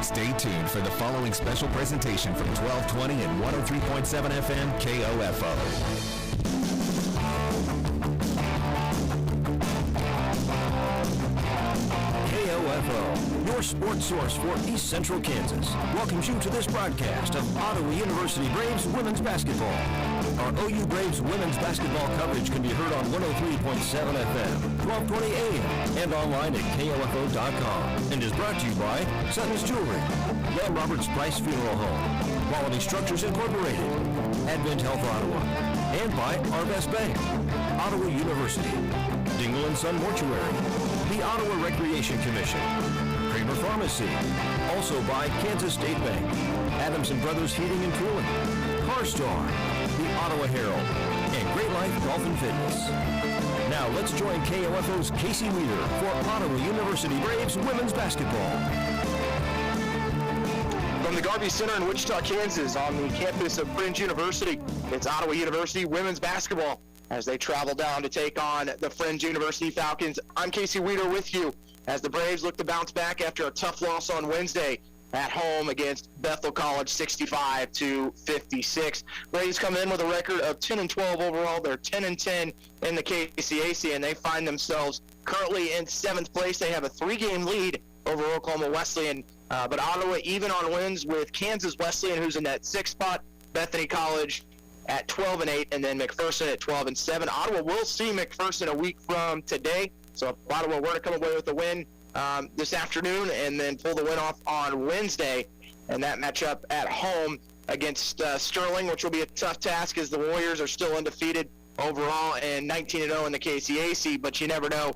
Stay tuned for the following special presentation from 1220 and 103.7 FM KOFO. KOFO, your sports source for East Central Kansas, welcomes you to this broadcast of Ottawa University Braves women's basketball. Our OU Braves women's basketball coverage can be heard on 103.7 FM, 1220 AM, and online at KOFO.com, and is brought to you by Sutton's Jewelry, Lamb Roberts Price Funeral Home, Quality Structures Incorporated, Advent Health Ottawa, and by Our Best Bank, Ottawa University, Dingle and Son Mortuary, the Ottawa Recreation Commission, Kramer Pharmacy, also by Kansas State Bank, Adams & Brothers Heating and Cooling, Car Star, the Ottawa Herald, and Great Life Golf and Fitness. Now let's join KOFO's Casey Weeder for Ottawa University Braves women's basketball. From the Garvey Center in Wichita, Kansas, on the campus of Fringe University, it's Ottawa University women's basketball as they travel down to take on the Fringe University Falcons. I'm Casey Weeder with you as the Braves look to bounce back after a tough loss on Wednesday at home against Bethel College, 65-56. Braves come in with a record of 10-12 overall. They're 10-10 in the KCAC, and they find themselves currently in 7th place. They have a 3-game lead over Oklahoma Wesleyan, but Ottawa even on wins with Kansas Wesleyan, who's in that 6th spot, Bethany College at 12-8, and then McPherson at 12-7. Ottawa will see McPherson a week from today, so if Ottawa were to come away with the win this afternoon and then pull the win off on Wednesday, and that matchup at home against Sterling, which will be a tough task as the Warriors are still undefeated overall and 19-0 in the KCAC, but you never know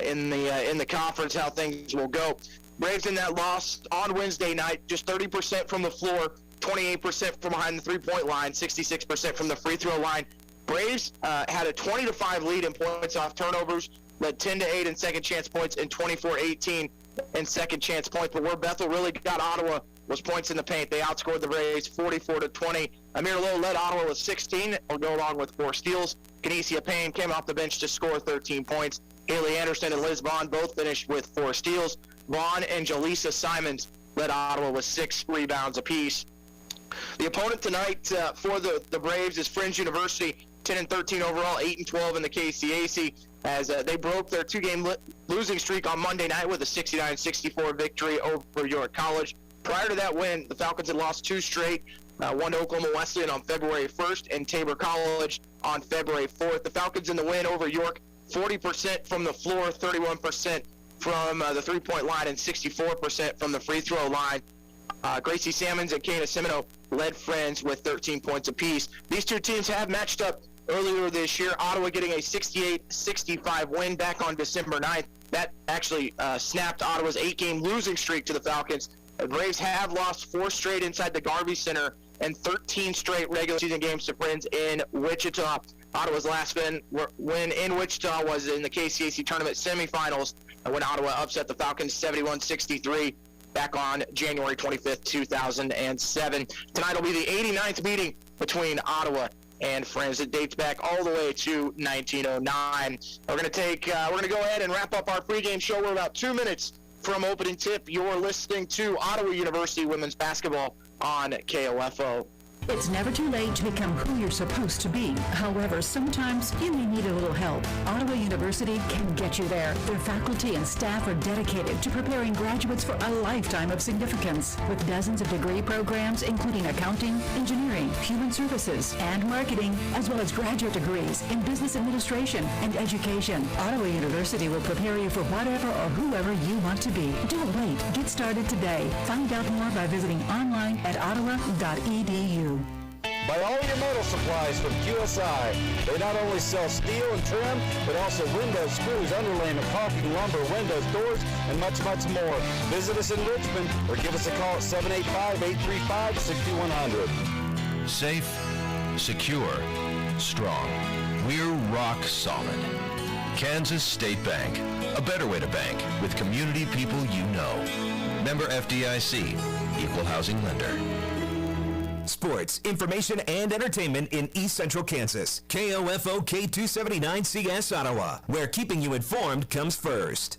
in the conference how things will go. Braves in that loss on Wednesday night, just 30% from the floor, 28% from behind the three-point line, 66% from the free throw line. Braves had a 20-5 lead in points off turnovers, led 10-8 in second chance points and 24-18 in second chance points. But where Bethel really got Ottawa was points in the paint. They outscored the Braves 44-20. Amir Lowe led Ottawa with 16, or go along with 4 steals. Kenesia Payne came off the bench to score 13 points. Haley Anderson and Liz Vaughn both finished with 4 steals. Vaughn and Jaleesa Simons led Ottawa with 6 rebounds apiece. The opponent tonight for the Braves is Fringe University, 10-13 overall, 8-12 in the KCAC, as they broke their 2-game losing streak on Monday night with a 69-64 victory over York College. Prior to that win, the Falcons had lost 2 straight, one to Oklahoma Wesleyan on February 1st and Tabor College on February 4th. The Falcons in the win over York, 40% from the floor, 31% from the three-point line, and 64% from the free throw line. Gracie Salmons and Kana Semino led Friends with 13 points apiece. These two teams have matched up earlier this year, Ottawa getting a 68-65 win back on December 9th. That actually snapped Ottawa's 8-game losing streak to the Falcons. The Braves have lost 4 straight inside the Garvey Center and 13 straight regular season games to Friends in Wichita. Ottawa's last win in Wichita was in the KCAC tournament semifinals when Ottawa upset the Falcons 71-63 back on January 25th, 2007. Tonight will be the 89th meeting between Ottawa and Friends. It dates back all the way to 1909. We're going to go ahead and wrap up our pregame show. We're about 2 minutes from opening tip. You're listening to Ottawa University women's basketball on KOFO. It's never too late to become who you're supposed to be. However, sometimes you may need a little help. Ottawa University can get you there. Their faculty and staff are dedicated to preparing graduates for a lifetime of significance. With dozens of degree programs, including accounting, engineering, human services, and marketing, as well as graduate degrees in business administration and education, Ottawa University will prepare you for whatever or whoever you want to be. Don't wait. Get started today. Find out more by visiting online at ottawa.edu. Buy all your metal supplies from QSI. They not only sell steel and trim, but also windows, screws, underlayment, caulking, lumber, windows, doors, and much, much more. Visit us in Richmond or give us a call at 785-835-6100. Safe, secure, strong. We're rock solid. Kansas State Bank, a better way to bank with community people you know. Member FDIC, equal housing lender. Sports, information, and entertainment in East Central Kansas. KOFO K279CS Ottawa, where keeping you informed comes first.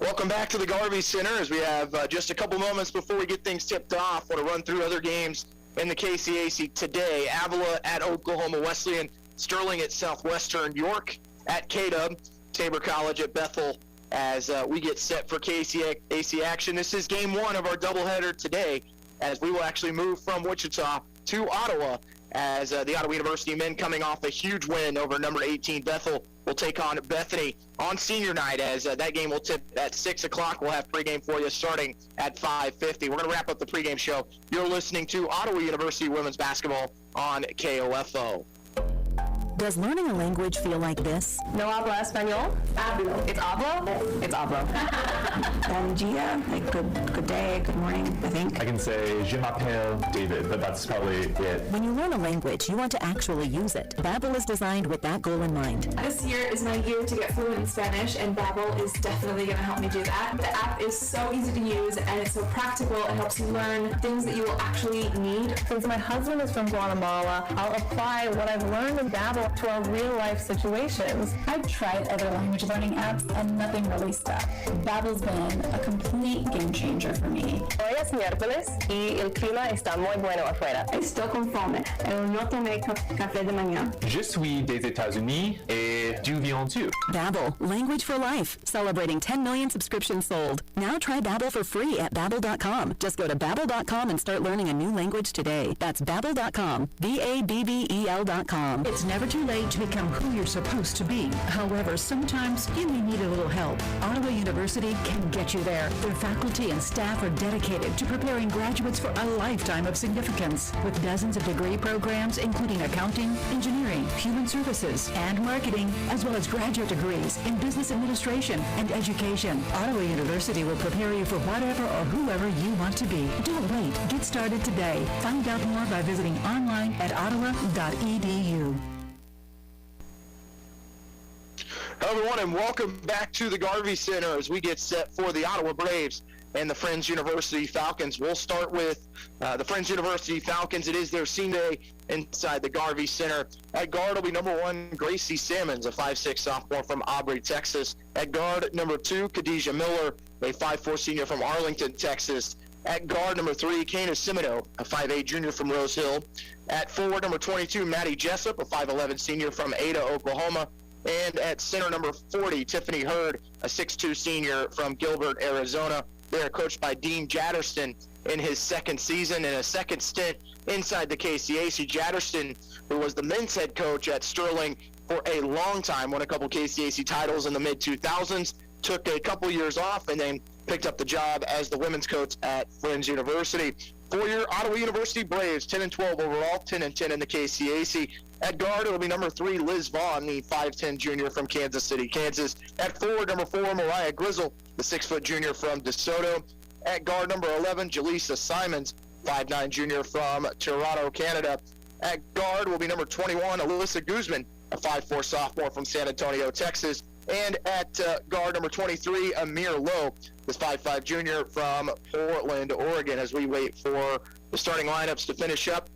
Welcome back to the Garvey Center as we have just a couple moments before we get things tipped off. I want to run through other games in the KCAC today. Avila at Oklahoma Wesleyan, Sterling at Southwestern, York at K-Dub, Tabor College at Bethel as we get set for KCAC action. This is game one of our doubleheader today as we will actually move from Wichita to Ottawa as the Ottawa University men coming off a huge win over number 18 Bethel will take on Bethany on senior night as that game will tip at 6 o'clock. We'll have pregame for you starting at 5:50. We're going to wrap up the pregame show. You're listening to Ottawa University women's basketball on KOFO. Does learning a language feel like this? No habla español? Hablo. It's hablo? It's hablo. Bom dia, like good day, good morning, I think. I can say, je m'appelle David, but that's probably it. When you learn a language, you want to actually use it. Babbel is designed with that goal in mind. This year is my year to get fluent in Spanish, and Babbel is definitely going to help me do that. The app is so easy to use, and it's so practical. It helps you learn things that you will actually need. Since my husband is from Guatemala, I'll apply what I've learned in Babbel to our real-life situations. I've tried other language learning apps, and nothing really stuck. Babbel's been a complete game changer for me. Hoy es miércoles y el clima está muy bueno afuera. Estoy con fome, pero no tomé café de mañana. Je suis des États-Unis et du viens tu. Babbel, language for life, celebrating 10 million subscriptions sold. Now try Babbel for free at Babbel.com. Just go to Babbel.com and start learning a new language today. That's Babbel.com, Babbel.com. It's never too late to become who you're supposed to be. However, sometimes you may need a little help. Ottawa University can get you there. Their faculty and staff are dedicated to preparing graduates for a lifetime of significance. With dozens of degree programs, including accounting, engineering, human services, and marketing, as well as graduate degrees in business administration and education, Ottawa University will prepare you for whatever or whoever you want to be. Don't wait. Get started today. Find out more by visiting online at ottawa.edu. Hello, everyone, and welcome back to the Garvey Center as we get set for the Ottawa Braves and the Friends University Falcons. We'll start with the Friends University Falcons. It is their senior day inside the Garvey Center. At guard will be number 1, Gracie Sammons, a 5'6" sophomore from Aubrey, Texas. At guard, number 2, Khadijah Miller, a 5'4" senior from Arlington, Texas. At guard, number 3, Kana Simino, a 5'8" junior from Rose Hill. At forward, number 22, Maddie Jessup, a 5'11" senior from Ada, Oklahoma. And at center, number 40, Tiffany Hurd, a 6'2" senior from Gilbert, Arizona. They are coached by Dean Jadderston in his second season and a second stint inside the KCAC. Jadderston, who was the men's head coach at Sterling for a long time, won a couple KCAC titles in the mid-2000s, took a couple years off, and then picked up the job as the women's coach at Friends University. For-year Ottawa University Braves, 10-12 overall, 10-10 in the KCAC. At guard, it'll be number 3, Liz Vaughn, the 5'10" junior from Kansas City, Kansas. At forward, number 4, Mariah Grizzle, the 6' junior from DeSoto. At guard, number 11, Jaleesa Simons, 5'9" junior from Toronto, Canada. At guard will be number 21, Alyssa Guzman, a 5'4" sophomore from San Antonio, Texas. And at guard, number 23, Amir Lowe, this 5'5" junior from Portland, Oregon, as we wait for the starting lineups to finish up.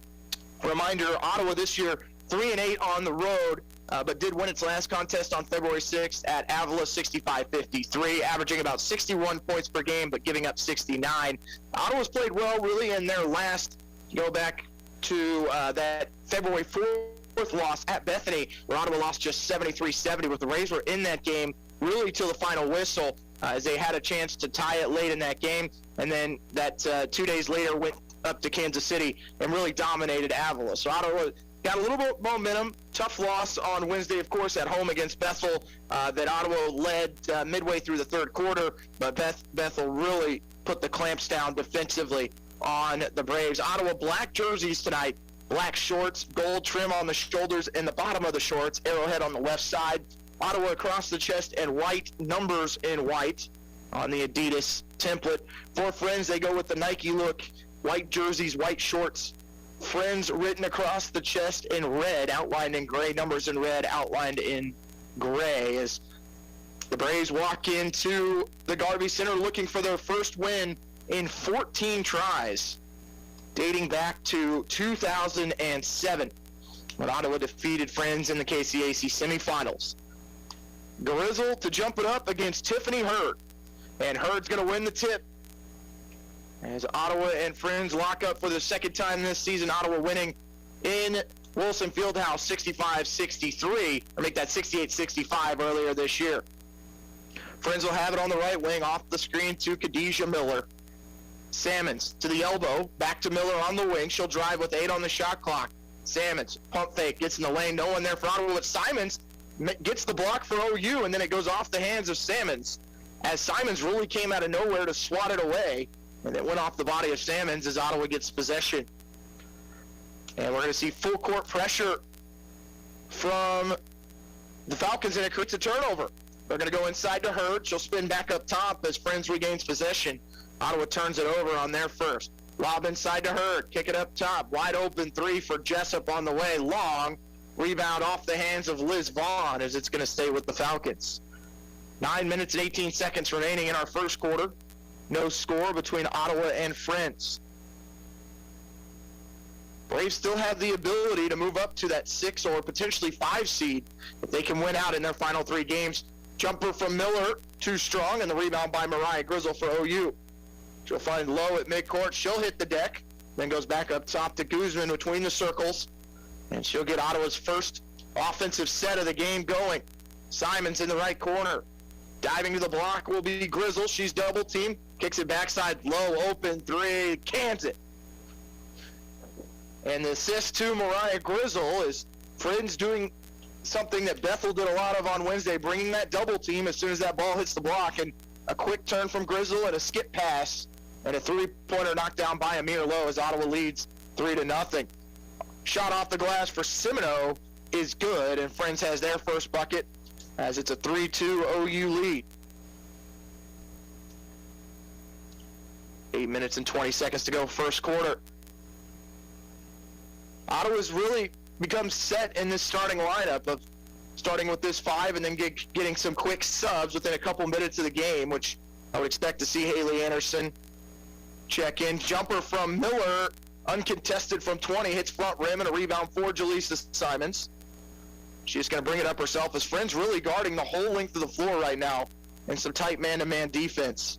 Reminder, Ottawa this year, 3-8 on the road, but did win its last contest on February 6th at Avila 65-53, averaging about 61 points per game, but giving up 69. Ottawa's played well, really, in their last, go back to that February 4th loss at Bethany, where Ottawa lost just 73-70, but the Rays were in that game really till the final whistle, as they had a chance to tie it late in that game, and then that 2 days later went up to Kansas City and really dominated Avila. So Ottawa got a little bit of momentum. Tough loss on Wednesday, of course, at home against Bethel that Ottawa led midway through the third quarter, but Bethel really put the clamps down defensively on the Braves. Ottawa black jerseys tonight, black shorts, gold trim on the shoulders and the bottom of the shorts, arrowhead on the left side. Ottawa across the chest and white, numbers in white on the Adidas template. For Friends, they go with the Nike look, white jerseys, white shorts, Friends written across the chest in red, outlined in gray, numbers in red, outlined in gray, as the Braves walk into the Garvey Center looking for their first win in 14 tries, dating back to 2007, when Ottawa defeated Friends in the KCAC semifinals. Grizzle to jump it up against Tiffany Hurd, And Hurd's going to win the tip. As Ottawa and Friends lock up for the second time this season, Ottawa winning in Wilson Fieldhouse 65-63, or make that 68-65 earlier this year. Friends will have it on the right wing, off the screen to Khadijah Miller. Salmons to the elbow, back to Miller on the wing. She'll drive with 8 on the shot clock. Salmons, pump fake, gets in the lane, no one there for Ottawa, but Simons gets the block for OU, and then it goes off the hands of Salmons, as Simons really came out of nowhere to swat it away, and it went off the body of Salmons as Ottawa gets possession. And we're going to see full court pressure from the Falcons, and it creates a turnover. They're going to go inside to Hurd. She'll spin back up top as Friends regains possession. Ottawa turns it over on their first. Lob inside to Hurd. Kick it up top. Wide open three for Jessup on the way. Long. Rebound off the hands of Liz Vaughn as it's going to stay with the Falcons. 9 minutes and 18 seconds remaining in our first quarter. No score between Ottawa and Friends. Braves still have the ability to move up to that 6 or potentially 5 seed if they can win out in their final 3 games. Jumper from Miller, too strong, and the rebound by Mariah Grizzle for OU. She'll find Lowe at midcourt. She'll hit the deck, then goes back up top to Guzman between the circles, and she'll get Ottawa's first offensive set of the game going. Simons in the right corner. Diving to the block will be Grizzle. She's double teamed. Kicks it backside. Low open three. Cans it. And the assist to Mariah Grizzle is Friends doing something that Bethel did a lot of on Wednesday, bringing that double team as soon as that ball hits the block. And a quick turn from Grizzle and a skip pass and a three-pointer knocked down by Amir Lowe as Ottawa leads 3-0. Shot off the glass for Semino is good, and Friends has their first bucket as it's a 3-2 OU lead. 8 minutes and 20 seconds to go, first quarter. Ottawa's really become set in this starting lineup of starting with this 5 and then getting some quick subs within a couple minutes of the game, which I would expect to see Haley Anderson check in. Jumper from Miller, uncontested from 20, hits front rim, and a rebound for Jaleesa Simons. She's going to bring it up herself as Friends really guarding the whole length of the floor right now in some tight man-to-man defense.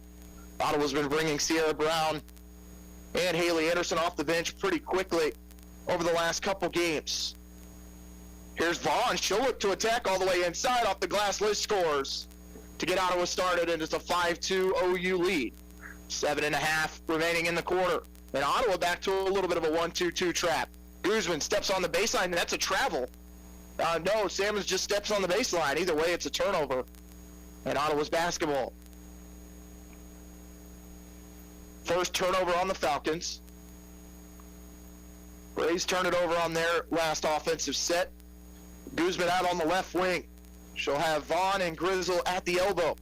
Ottawa's been bringing Sierra Brown and Haley Anderson off the bench pretty quickly over the last couple games. Here's Vaughn. She'll look to attack all the way inside. Off the glass, Liz scores to get Ottawa started, and it's a 5-2 OU lead. 7.5 remaining in the quarter. And Ottawa back to a little bit of a 1-2-2 trap. Guzman steps on the baseline, and that's a travel. No, Salmons just steps on the baseline. Either way, it's a turnover. And Ottawa's basketball. First turnover on the Falcons. Braves turn it over on their last offensive set. Guzman out on the left wing. She'll have Vaughn and Grizzle at the elbow.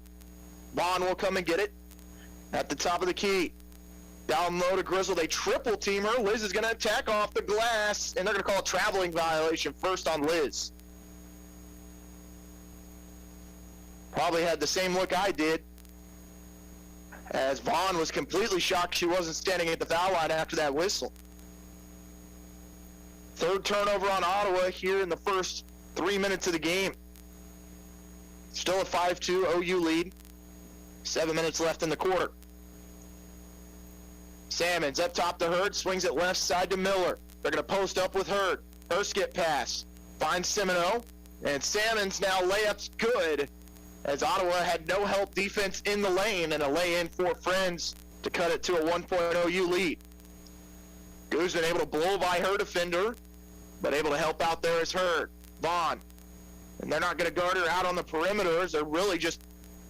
Vaughn will come and get it at the top of the key. Down low to Grizzle. They triple team her. Liz is going to attack off the glass, and they're going to call a traveling violation first on Liz. Probably had the same look I did, as Vaughn was completely shocked she wasn't standing at the foul line after that whistle. Third turnover on Ottawa here in the first 3 minutes of the game. Still a 5-2 OU lead. 7 minutes left in the quarter. Salmons up top to Hurd, swings it left side to Miller. They're going to post up with Hurd. Her skip pass. Finds Semino. And Salmons now layups good, as Ottawa had no help defense in the lane, and a lay-in for Friends to cut it to a 1-point OU lead. Guzman able to blow by her defender, but able to help out there is Hurd. Vaughn. And they're not going to guard her out on the perimeters. They're really just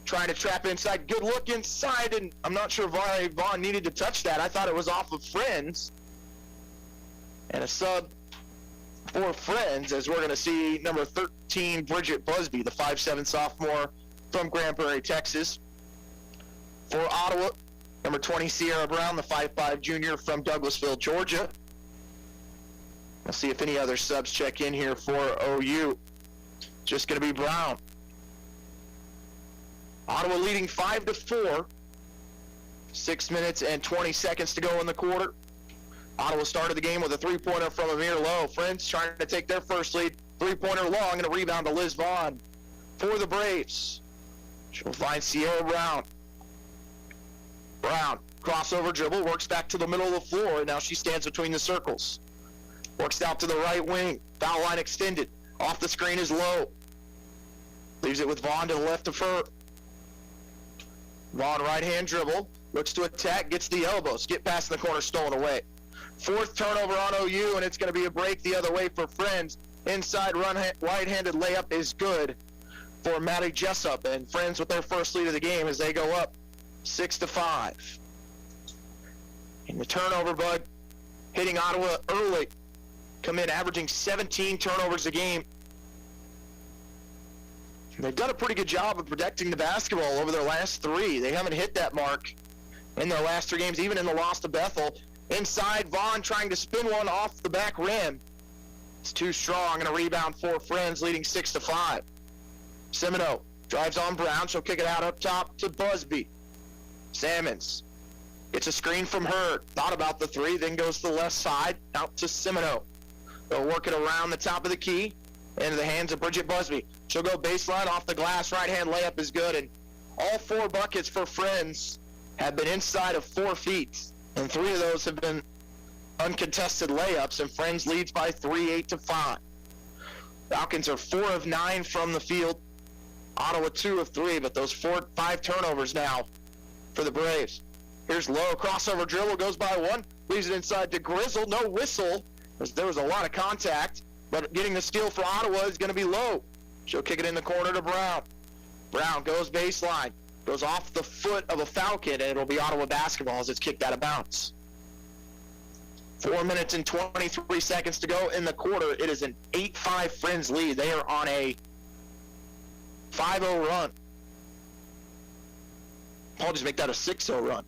trying to trap inside. Good look inside, and I'm not sure why Vaughn needed to touch that. I thought it was off of Friends. And a sub for Friends, as we're going to see number 13, Bridget Busby, the 5'7" sophomore from Grand Prairie, Texas. For Ottawa, number 20, Sierra Brown, the 5'5" junior from Douglasville, Georgia. We'll see if any other subs check in here for OU. Just going to be Brown. Ottawa leading 5-4. 6 minutes and 20 seconds to go in the quarter. Ottawa started the game with a three-pointer from Amir Lowe. Friends trying to take their first lead. Three-pointer long and a rebound to Liz Vaughn for the Braves. She'll find Sierra Brown. Brown, crossover dribble, works back to the middle of the floor, and now she stands between the circles. Works out to the right wing. Foul line extended. Off the screen is Lowe. Leaves it with Vaughn to the left of her. Vaughn right-hand dribble. Looks to attack, gets the elbow. Skip pass in the corner, stolen away. Fourth turnover on OU, and it's going to be a break the other way for Friends. Inside right-handed layup is good for Maddie Jessup, and Friends with their first lead of the game as they go up 6-5. And the turnover bug hitting Ottawa early. Come in averaging 17 turnovers a game. They've done a pretty good job of protecting the basketball over their last three. They haven't hit that mark in their last three games, even in the loss to Bethel. Inside, Vaughn trying to spin one off the back rim. It's too strong, and a rebound for Friends, leading 6-5. Semino drives on Brown. She'll kick it out up top to Busby. Salmons gets a screen from her. Thought about the three, then goes to the left side, out to Semino. They'll work it around the top of the key into the hands of Bridget Busby. She'll go baseline off the glass. Right-hand layup is good, and all four buckets for Friends have been inside of 4 feet, and 3 of those have been uncontested layups, and Friends leads by 3, 8-5. Falcons are 4 of 9 from the field. Ottawa 2 of 3, but those 5 turnovers now for the Braves. Here's Lowe, crossover dribble, goes by one, leaves it inside to Grizzle. No whistle, as there was a lot of contact, but getting the steal for Ottawa is going to be Lowe. She'll kick it in the corner to Brown. Brown goes baseline, goes off the foot of a Falcon, and it'll be Ottawa basketball as it's kicked out of bounds. 4 minutes and 23 seconds to go in the quarter. It is an 8-5 Friends lead. They are on a 5-0 run. I'll just make that a 6-0 run.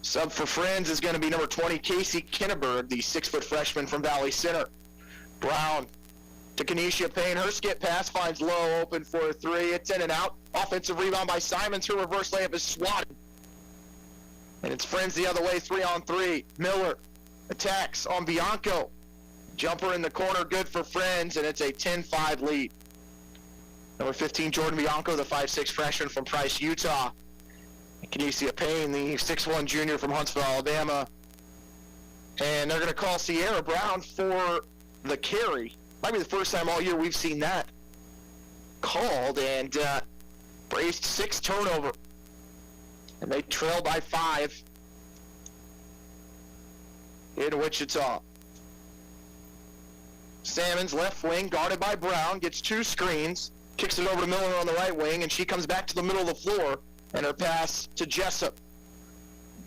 Sub for Friends is going to be number 20, Casey Kinneberg, the 6-foot freshman from Valley Center. Brown to Kenesha Payne. Her skip pass finds Lowe open for a 3. It's in and out. Offensive rebound by Simons. Her reverse layup is swatted. And it's Friends the other way, 3-on-3. Miller attacks on Bianco. Jumper in the corner, good for Friends, and it's a 10-5 lead. Number 15, Jordan Bianco, the 5'6 freshman from Price, Utah. Kenesha Payne, the 6'1 junior from Huntsville, Alabama. And they're going to call Sierra Brown for the carry. Might be the first time all year we've seen that called, and Braves 6 turnover. And they trail by 5 in Wichita. Salmons, left wing, guarded by Brown, gets 2 screens, kicks it over to Miller on the right wing, and she comes back to the middle of the floor, and her pass to Jessup.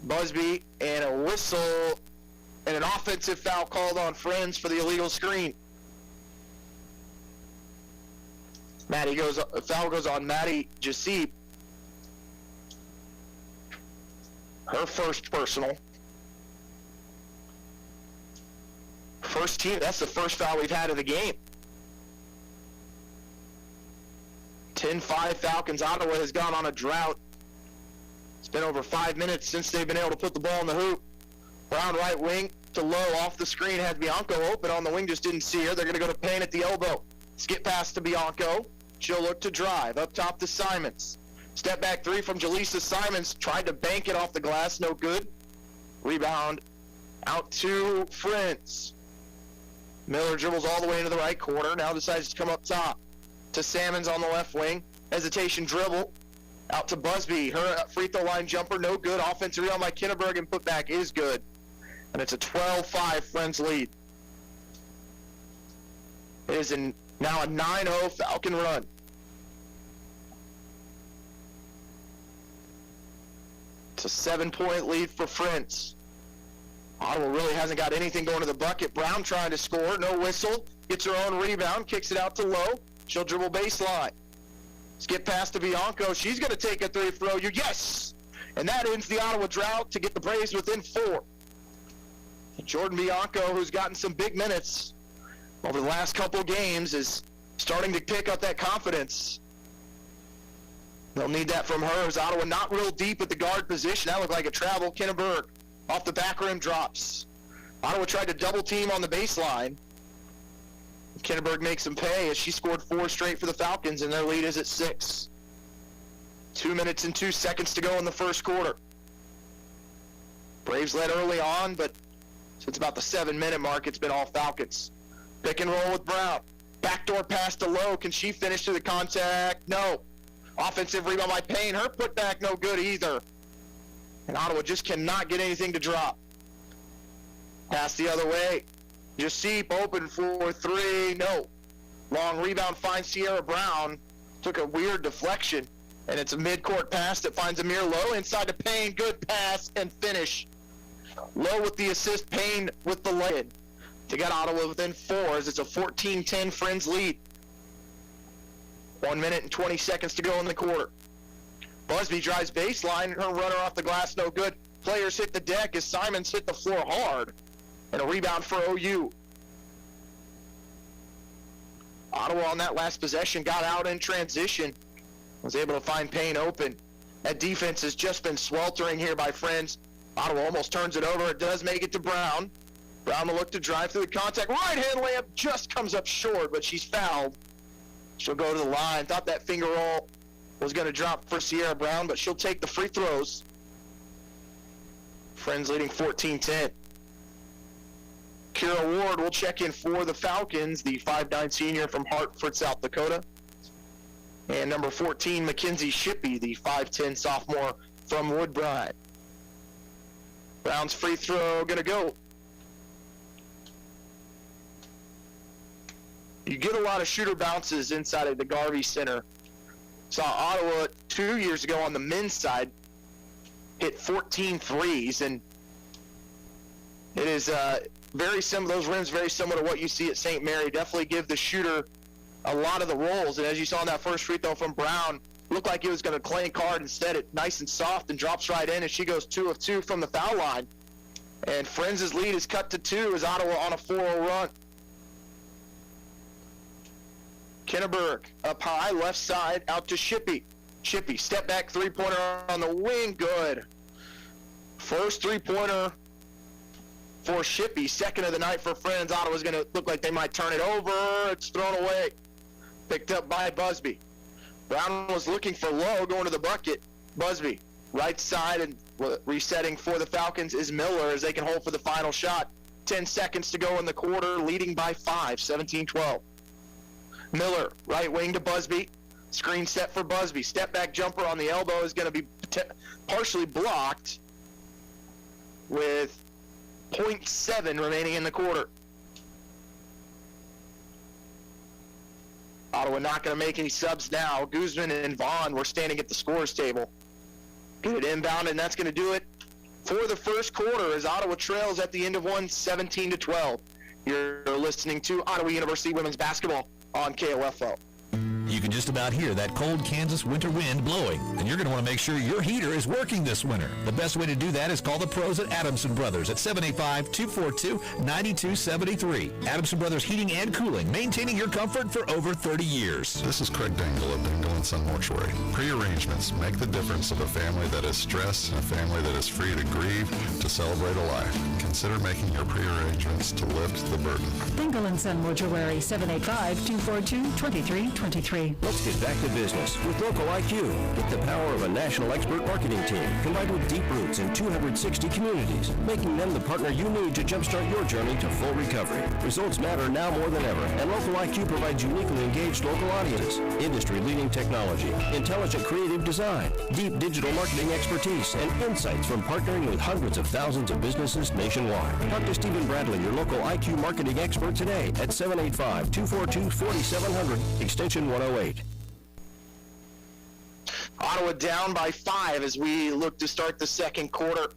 Busby, and a whistle, and an offensive foul called on Friends for the illegal screen. Foul goes on Maddie Jessup. Her first personal. First team, that's the first foul we've had of the game. 10-5 Falcons. Ottawa has gone on a drought. It's been over 5 minutes since they've been able to put the ball in the hoop. Brown right wing to Lowe, off the screen, had Bianco open on the wing, just didn't see her. They're going to go to Payne at the elbow. Skip pass to Bianco. She'll look to drive. Up top to Simons. Step back 3 from Jaleesa Simons. Tried to bank it off the glass, no good. Rebound out to Friends. Miller dribbles all the way into the right corner. Now decides to come up top to Salmons on the left wing. Hesitation dribble. Out to Busby. Her free throw line jumper, no good. Offensive rebound by Kinneberg, and putback is good. And it's a 12-5 Friends lead. It is now a 9-0 Falcon run. It's a 7-point lead for Friends. Ottawa really hasn't got anything going to the bucket. Brown trying to score, no whistle. Gets her own rebound, kicks it out to Lowe. She'll dribble baseline. Skip pass to Bianco. She's going to take a 3 for OU. Yes! And that ends the Ottawa drought to get the Braves within 4. And Jordan Bianco, who's gotten some big minutes over the last couple games, is starting to pick up that confidence. They'll need that from her, as Ottawa not real deep at the guard position. That looked like a travel. Kinneberg off the back rim drops. Ottawa tried to double team on the baseline. Kinneberg makes them pay as she scored 4 straight for the Falcons, and their lead is at 6. 2 minutes and 2 seconds to go in the first quarter. Braves led early on, but since about the 7-minute mark, it's been all Falcons. Pick and roll with Brown. Backdoor pass to Lowe. Can she finish to the contact? No. Offensive rebound by Payne. Her putback no good either. And Ottawa just cannot get anything to drop. Pass the other way. Jasip open for 3. No. Long rebound finds Sierra Brown. Took a weird deflection. And it's a mid-court pass that finds Amir Lowe inside to Payne. Good pass and finish. Lowe with the assist. Payne with the lay-in to get Ottawa within 4 as it's a 14-10 Friends lead. 1 minute and 20 seconds to go in the quarter. Busby drives baseline. Her runner off the glass, no good. Players hit the deck as Simons hit the floor hard. And a rebound for OU. Ottawa on that last possession got out in transition. Was able to find Payne open. That defense has just been sweltering here by Friends. Ottawa almost turns it over. It does make it to Brown. Brown will look to drive through the contact. Right-hand layup just comes up short, but she's fouled. She'll go to the line. Thought that finger roll was going to drop for Sierra Brown, but she'll take the free throws. Friends leading 14-10. Kira Ward will check in for the Falcons, the 5'9" senior from Hartford, South Dakota. And number 14, Mackenzie Shippey, the 5'10" sophomore from Woodbride. Brown's free throw going to go. You get a lot of shooter bounces inside of the Garvey Center. Saw Ottawa 2 years ago on the men's side hit 14 threes, and it is very similar. Those rims very similar to what you see at St. Mary. Definitely give the shooter a lot of the rolls, and as you saw in that first free throw from Brown, looked like it was going to claim card. Instead, it nice and soft and drops right in, and she goes 2 of 2 from the foul line. And Friends' lead is cut to 2 as Ottawa on a 4-0 run. Kinneberg up high, left side, out to Shippey. Shippey, step back three-pointer on the wing, good. First three-pointer for Shippey, second of the night for Friends. Ottawa's going to look like they might turn it over. It's thrown away. Picked up by Busby. Brown was looking for Lowe, going to the bucket. Busby, right side, and resetting for the Falcons is Miller as they can hold for the final shot. 10 seconds to go in the quarter, leading by 5, 17-12. Miller, right wing to Busby. Screen set for Busby. Step back jumper on the elbow is going to be partially blocked with 0.7 remaining in the quarter. Ottawa not going to make any subs now. Guzman and Vaughn were standing at the scorer's table. Get it inbound, and that's going to do it for the first quarter as Ottawa trails at the end of one, 17-12. You're listening to Ottawa University Women's Basketball on KOFO. You can just about hear that cold Kansas winter wind blowing, and you're going to want to make sure your heater is working this winter. The best way to do that is call the pros at Adamson Brothers at 785-242-9273. Adamson Brothers Heating and Cooling, maintaining your comfort for over 30 years. This is Craig Dangle of Dangle & Son Mortuary. Pre-arrangements make the difference of a family that is stressed and a family that is free to grieve, to celebrate a life. Consider making your pre-arrangements to lift the burden. Dangle & Son Mortuary, 785-242-2323. Let's get back to business with Local IQ. Get the power of a national expert marketing team combined with deep roots in 260 communities, making them the partner you need to jumpstart your journey to full recovery. Results matter now more than ever, and Local IQ provides uniquely engaged local audiences, industry-leading technology, intelligent creative design, deep digital marketing expertise, and insights from partnering with hundreds of thousands of businesses nationwide. Talk to Stephen Bradley, your local IQ marketing expert today at 785-242-4700, extension 108. Ottawa down by 5 as we look to start the second quarter.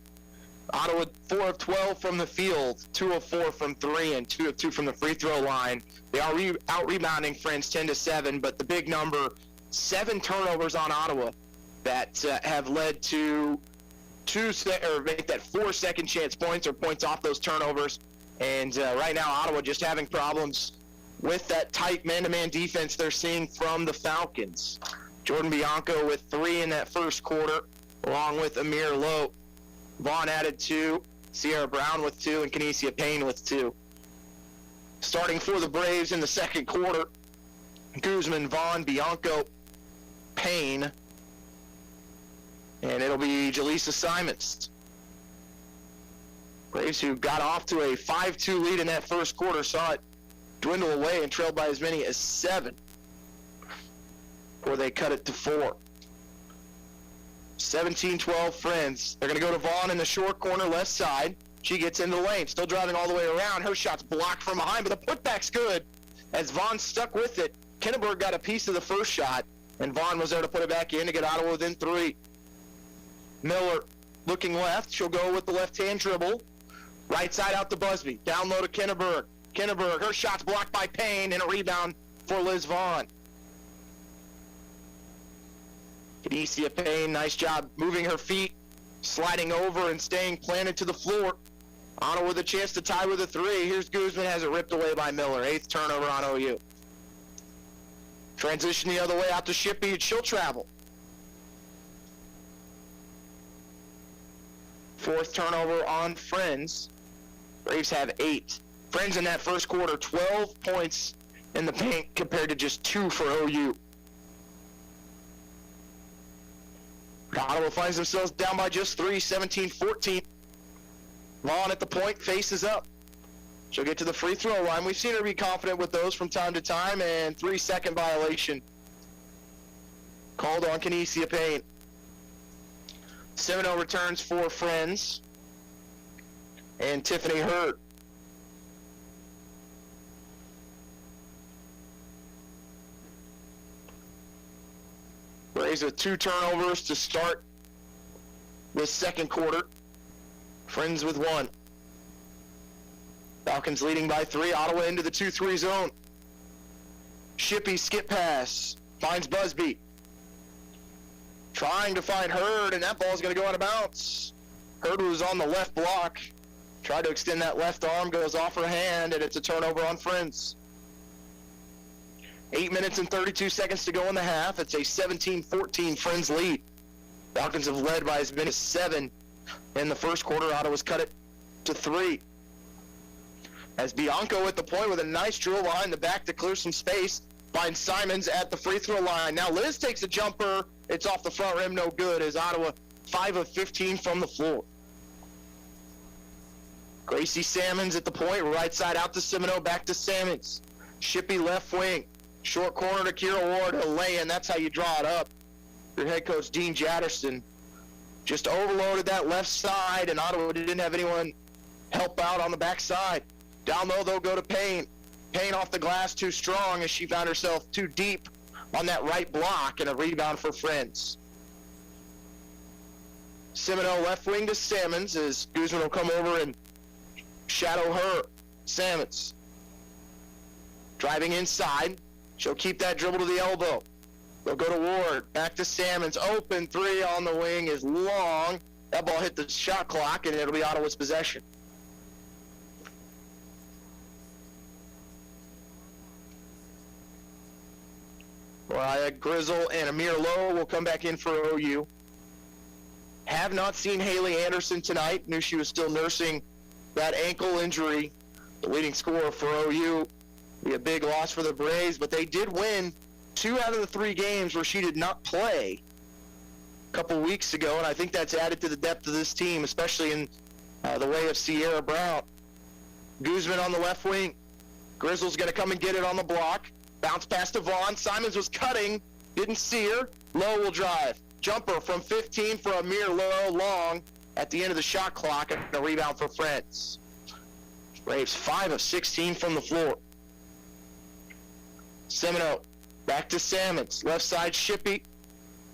Ottawa 4 of 12 from the field, 2 of 4 from 3, and 2 of 2 from the free throw line. They are out-rebounding Friends 10-7, but the big number, 7 turnovers on Ottawa that have led to 4 second chance points or points off those turnovers. And right now, Ottawa just having problems with that tight man-to-man defense they're seeing from the Falcons. Jordan Bianco with 3 in that first quarter, along with Amir Lowe. Vaughn added 2, Sierra Brown with 2, and Kinesia Payne with 2. Starting for the Braves in the second quarter, Guzman, Vaughn, Bianco, Payne, and it'll be Jaleesa Simons. Braves, who got off to a 5-2 lead in that first quarter, saw it dwindle away and trailed by as many as 7 before they cut it to 4. 17-12 Friends. They're going to go to Vaughn in the short corner left side. She gets into the lane, still driving all the way around. Her shot's blocked from behind, but the putback's good as Vaughn stuck with it. Kenneberg got a piece of the first shot, and Vaughn was there to put it back in to get Ottawa within 3. Miller looking left. She'll go with the left-hand dribble. Right side out to Busby. Down low to Kenneberg. Kenneberg, her shot's blocked by Payne, and a rebound for Liz Vaughn. Alicia Payne, nice job moving her feet, sliding over and staying planted to the floor. Ottawa with a chance to tie with a 3. Here's Guzman, has it ripped away by Miller. 8th turnover on OU. Transition the other way out to Shippey, and she'll travel. 4th turnover on Friends. Braves have 8. Friends in that first quarter, 12 points in the paint compared to just 2 for OU. Ottawa finds themselves down by just 3, 17-14. Vaughn at the point, faces up. She'll get to the free throw line. We've seen her be confident with those from time to time, and 3-second violation called on Alicia Payne. 7-0 returns for Friends and Tiffany Hurd. Braves with 2 turnovers to start this second quarter. Friends with 1. Falcons leading by 3. Ottawa into the 2-3 zone. Shippey skip pass. Finds Busby. Trying to find Hurd, and that ball's going to go out of bounds. Hurd was on the left block. Tried to extend that left arm, goes off her hand, and it's a turnover on Friends. 8 minutes and 32 seconds to go in the half. It's a 17-14 Friends lead. Falcons have led by as many as 7 in the first quarter. Ottawa's cut it to 3. As Bianco at the point with a nice drill behind the back to clear some space. Finds Simons at the free throw line. Now Liz takes a jumper. It's off the front rim, no good, as Ottawa 5 of 15 from the floor. Gracie Salmons at the point, right side out to Semino, back to Salmons. Shippey left wing. Short corner to Kira Ward, a lay-in. That's how you draw it up. Your head coach, Dean Jatterson, just overloaded that left side, and Ottawa didn't have anyone help out on the back side. Down low, they'll go to Payne. Payne off the glass too strong as she found herself too deep on that right block, and a rebound for Friends. Semino left wing to Salmons as Guzman will come over and shadow her. Salmons driving inside. She'll keep that dribble to the elbow. They'll go to Ward. Back to Salmons. Open 3 on the wing is long. That ball hit the shot clock, and it'll be Ottawa's possession. Mariah Grizzle and Amir Lowe will come back in for OU. Have not seen Haley Anderson tonight. Knew she was still nursing that ankle injury. The leading scorer for OU. Be a big loss for the Braves, but they did win 2 out of the 3 games where she did not play a couple weeks ago, and I think that's added to the depth of this team, especially in the way of Sierra Brown. Guzman on the left wing. Grizzle's going to come and get it on the block. Bounce pass to Vaughn. Simons was cutting. Didn't see her. Lowe will drive. Jumper from 15 for Amir Lowe, long at the end of the shot clock, and a rebound for Friends. Braves 5 of 16 from the floor. Semino back to Salmons. Left side Shippey.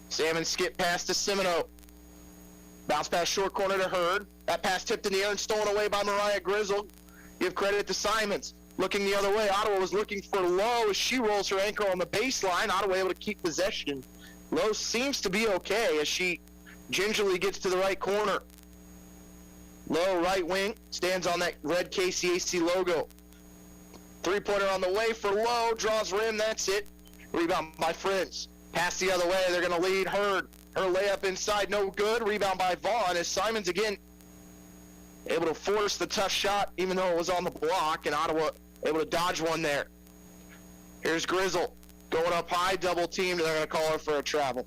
Salmons skip pass to Semino. Bounce pass short corner to Hurd. That pass tipped in the air and stolen away by Mariah Grizzle. Give credit to Simons. Looking the other way, Ottawa was looking for Lowe as she rolls her ankle on the baseline. Ottawa able to keep possession. Lowe seems to be okay as she gingerly gets to the right corner. Lowe, right wing, stands on that red KCAC logo. 3-pointer on the way for Lowe, draws rim, that's it. Rebound by Friends. Pass the other way, they're going to lead Hurd. Her layup inside, no good. Rebound by Vaughn as Simons again able to force the tough shot even though it was on the block, and Ottawa able to dodge one there. Here's Grizzle going up high, double teamed, and they're going to call her for a travel.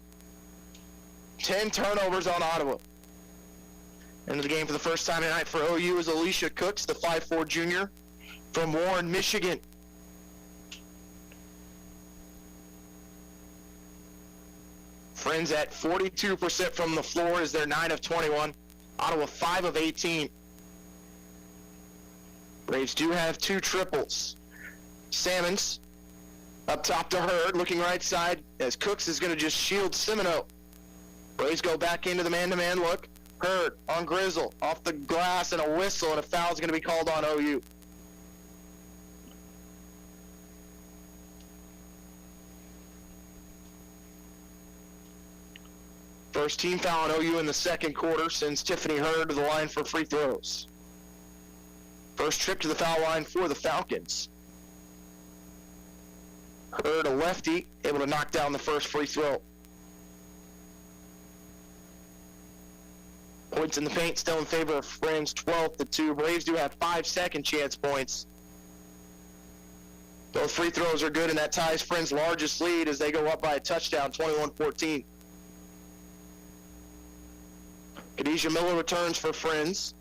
10 turnovers on Ottawa. Into the game for the first time tonight for OU is Alicia Cooks, the 5'4" junior from Warren, Michigan. Friends at 42% from the floor as they're 9 of 21. Ottawa 5 of 18. Braves do have 2 triples. Salmons up top to Hurd, looking right side as Cooks is going to just shield Semino. Braves go back into the man-to-man look. Hurd on Grizzle, off the glass, and a whistle, and a foul is going to be called on OU. First team foul on OU in the second quarter sends Tiffany Hurd to the line for free throws. First trip to the foul line for the Falcons. Hurd, a lefty, able to knock down the first free throw. Points in the paint still in favor of Friends, 12-2. Braves do have 5 second chance points. Both free throws are good, and that ties Friends' largest lead as they go up by a touchdown, 21-14. Khadijah Miller returns for Friends.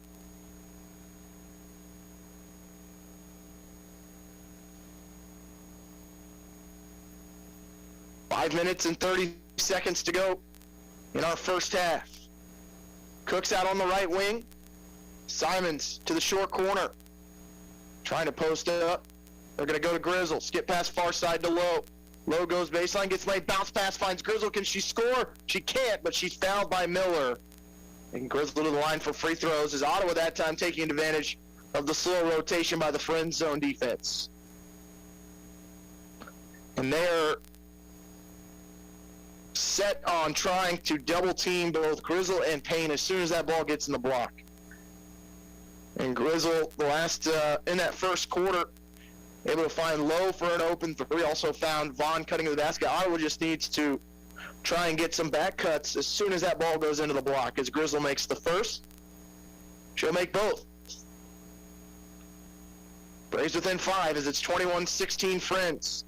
Five minutes and 30 seconds to go in our first half. Cooks out on the right wing. Simons to the short corner. Trying to post it up. They're going to go to Grizzle. Skip pass far side to Lowe. Lowe goes baseline, gets late, bounce pass, finds Grizzle. Can she score? She can't, but she's fouled by Miller. And Grizzle to the line for free throws as Ottawa that time taking advantage of the slow rotation by the Friends zone defense. And they're set on trying to double team both Grizzle and Payne as soon as that ball gets in the block. And Grizzle, the last in that first quarter, able to find Lowe for an open three. Also found Vaughn cutting to the basket. Ottawa just needs to try and get some back cuts as soon as that ball goes into the block. As Grizzle makes the first, she'll make both. Braves within 5 as it's 21-16 Friends.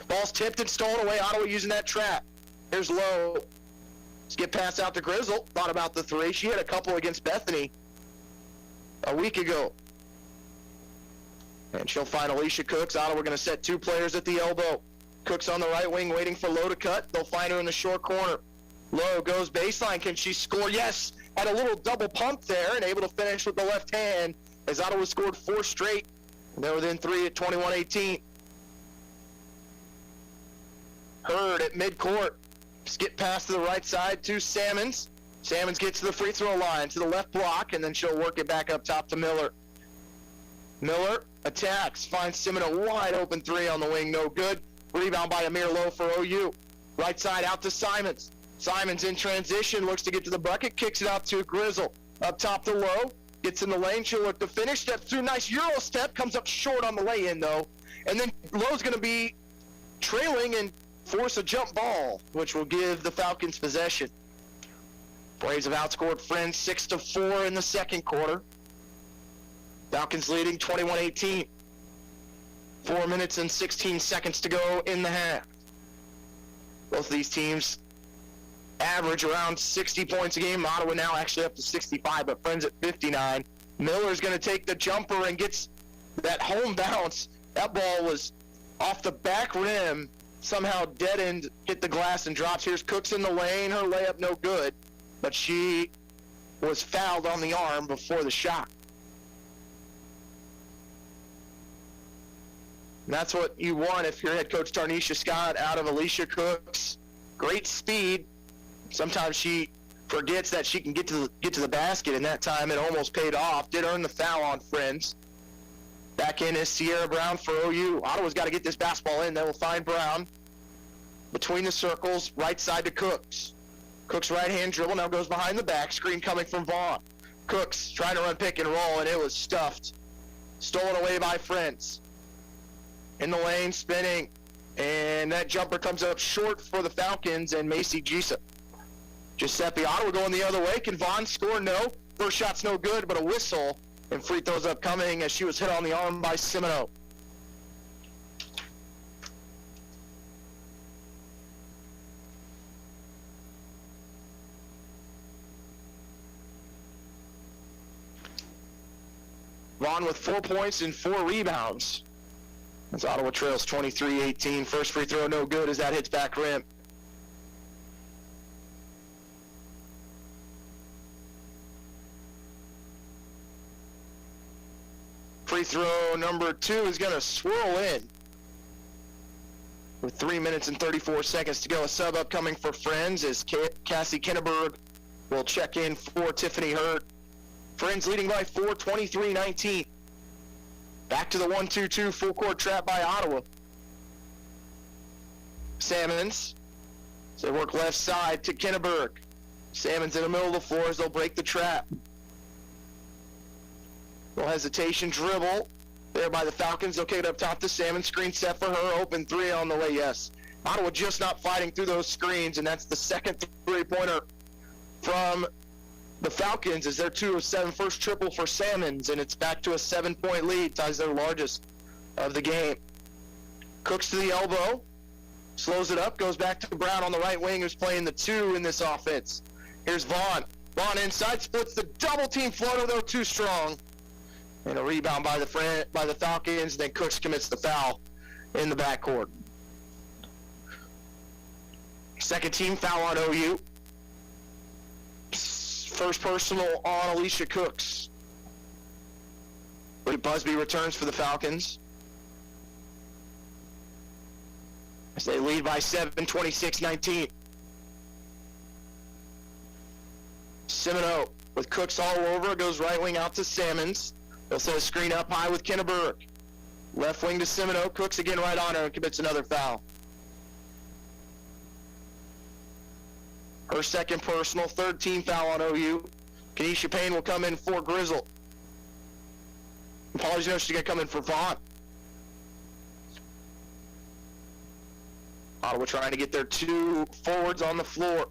Ball's tipped and stolen away. Ottawa using that trap. Here's Lowe. Skip pass out to Grizzle. Thought about the three. She had a couple against Bethany a week ago. And she'll find Alicia Cooks. Ottawa going to set 2 players at the elbow. Cooks on the right wing waiting for Lowe to cut. They'll find her in the short corner. Lowe goes baseline. Can she score? Yes. Had a little double pump there and able to finish with the left hand as Ottawa scored 4 straight. And they're within 3 at 21-18. Hurd at midcourt. Skip pass to the right side to Salmons. Salmons gets to the free throw line to the left block, and then she'll work it back up top to Miller. Miller attacks, finds Semino wide open 3 on the wing, no good. Rebound by Amir Lowe for OU. Right side out to Simons. Simons in transition, looks to get to the bucket, kicks it out to Grizzle. Up top to Lowe, gets in the lane, she'll look to finish, steps through, nice Euro step, comes up short on the lay-in though. And then Lowe's going to be trailing and force a jump ball, which will give the Falcons possession. Braves have outscored Friends 6-4 in the second quarter. Falcons leading 21-18. 4 minutes and 16 seconds to go in the half. Both of these teams average around 60 points a game. Ottawa now actually up to 65, but Friends at 59. Miller's going to take the jumper and gets that home bounce. That ball was off the back rim, somehow dead-end, hit the glass and drops. Here's Cooks in the lane. Her layup no good, but she was fouled on the arm before the shot. And that's what you want if you're head coach Tarnisha Scott out of Alicia Cooks. Great speed. Sometimes she forgets that she can get to the basket, and that time it almost paid off. Did earn the foul on Friends. Back in is Sierra Brown for OU. Ottawa's got to get this basketball in. They will find Brown between the circles, right side to Cooks. Cooks' right-hand dribble now goes behind the back. Screen coming from Vaughn. Cooks trying to run pick and roll, and it was stuffed. Stolen away by Friends. In the lane, spinning, and that jumper comes up short for the Falcons and Macy Gisa. Giuseppe, Ottawa going the other way. Can Vaughn score? No. First shot's no good, but a whistle And free throws upcoming as she was hit on the arm by Semino. Vaughn with 4 points and 4 rebounds. As Ottawa trails 23-18. First free throw no good as that hits back rim. Free throw number 2 is going to swirl in. With 3 minutes and 34 seconds to go. A sub upcoming for Friends as Cassie Kinneberg will check in for Tiffany Hurt. Friends leading by 4, 23-19. Back to the 1-2-2 full court trap by Ottawa. Salmons. So they work left side to Kinneberg. Salmons in the middle of the floor as they'll break the trap. No hesitation, dribble. There by the Falcons. They'll kick it up top to Salmon. Screen set for her. Open 3 on the way, yes. Ottawa just not fighting through those screens, and that's the second three-pointer from the Falcons as their 2 of 7 first triple for Salmons, and it's back to a 7-point lead, ties their largest of the game. Cooks to the elbow, slows it up, goes back to Brown on the right wing, who's playing the 2 in this offense. Here's Vaughn. Vaughn inside, splits the double-team floater, though too strong. And a rebound by the Falcons, then Cooks commits the foul in the backcourt. Second team foul on OU. First personal on Alicia Cooks. Bridget Busby returns for the Falcons. As they lead by 7, 26-19. Semino with Cooks all over, goes right wing out to Salmons. They'll set a screen up high with Kinneberg. Left wing to Semino. Cooks again right on her and commits another foul. Her second personal, third team foul on OU. Kenesha Payne will come in for Grizzle. Apologies, no, she's going to come in for Vaughn. Ottawa trying to get their 2 forwards on the floor.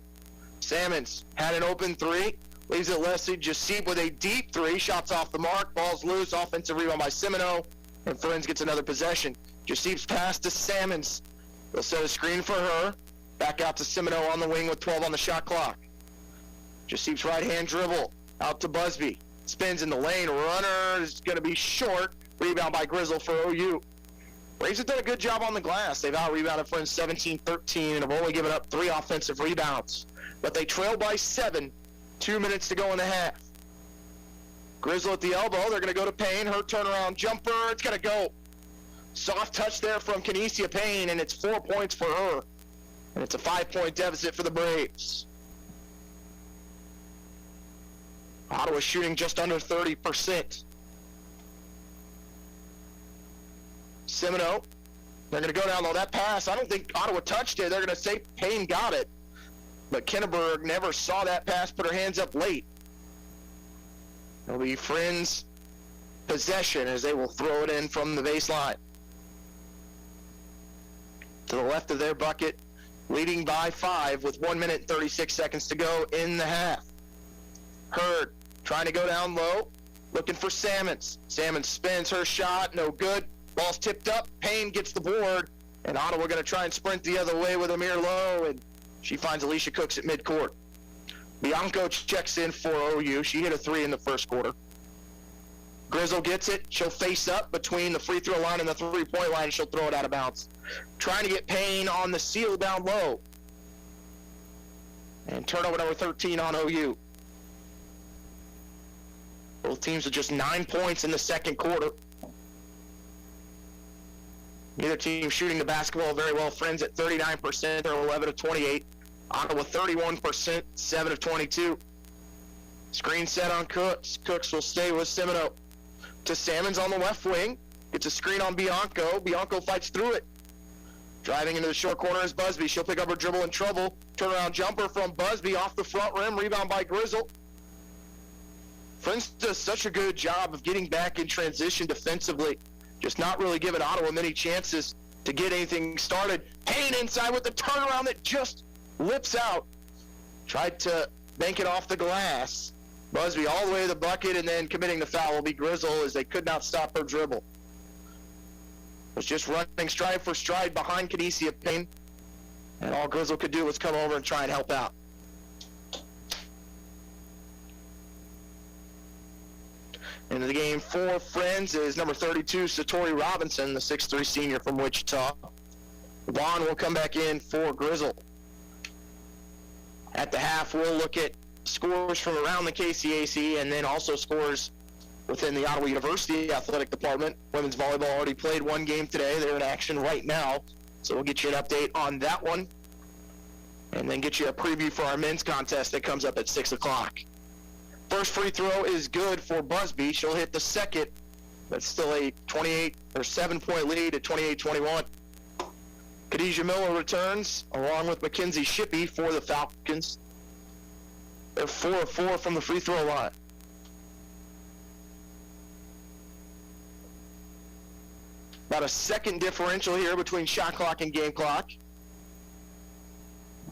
Salmons had an open 3. Leaves it Leslie Jasip with a deep 3. Shots off the mark. Ball's loose. Offensive rebound by Semino. And Friends gets another possession. Jasip's pass to Salmons. They'll set a screen for her. Back out to Semino on the wing with 12 on the shot clock. Jasip's right-hand dribble. Out to Busby. Spins in the lane. Runner is going to be short. Rebound by Grizzle for OU. Braves have done a good job on the glass. They've out-rebounded Friends 17-13 and have only given up 3 offensive rebounds. But they trail by 7. 2 minutes to go in the half. Grizzle at the elbow. They're going to go to Payne. Her turnaround jumper. It's going to go. Soft touch there from Kenesha Payne, and it's 4 points for her. And it's a 5-point deficit for the Braves. Ottawa shooting just under 30%. Semino. They're going to go down low. That pass, I don't think Ottawa touched it. They're going to say Payne got it. But Kinneberg never saw that pass, put her hands up late. It'll be Friends' possession as they will throw it in from the baseline. To the left of their bucket, leading by 5 with 1 minute and 36 seconds to go in the half. Hurd trying to go down low, looking for Salmons. Salmons spins her shot, no good. Ball's tipped up, Payne gets the board, and Ottawa going to try and sprint the other way with Amir Lowe, and she finds Alicia Cooks at midcourt. Bianco checks in for OU. She hit a 3 in the first quarter. Grizzle gets it. She'll face up between the free throw line and the 3-point line, and she'll throw it out of bounds. Trying to get Payne on the seal down low. And turnover number 13 on OU. Both teams with just 9 points in the second quarter. Neither team shooting the basketball very well. Friends at 39%, they're 11 of 28. Ottawa 31%, 7 of 22. Screen set on Cooks. Cooks will stay with Semino. To Salmons on the left wing. Gets a screen on Bianco. Bianco fights through it. Driving into the short corner is Busby. She'll pick up her dribble in trouble. Turnaround jumper from Busby off the front rim. Rebound by Grizzle. Friends does such a good job of getting back in transition defensively. Just not really giving Ottawa many chances to get anything started. Payne inside with the turnaround that just lips out. Tried to bank it off the glass. Busby all the way to the bucket, and then committing the foul will be Grizzle as they could not stop her dribble. Was just running stride for stride behind Canisia Payne, and all Grizzle could do was come over and try and help out. Into the game for Friends is number 32, Satori Robinson, the 6'3 senior from Wichita. Vaughn will come back in for Grizzle. At the half, we'll look at scores from around the KCAC and then also scores within the Ottawa University Athletic Department. Women's volleyball already played one game today. They're in action right now. So we'll get you an update on that one and then get you a preview for our men's contest that comes up at 6 o'clock. First free throw is good for Busby. She'll hit the second. That's still a 7-point lead at 28-21. Khadijah Miller returns along with Mackenzie Shippey for the Falcons. They're 4 of 4 from the free throw line. About a second differential here between shot clock and game clock.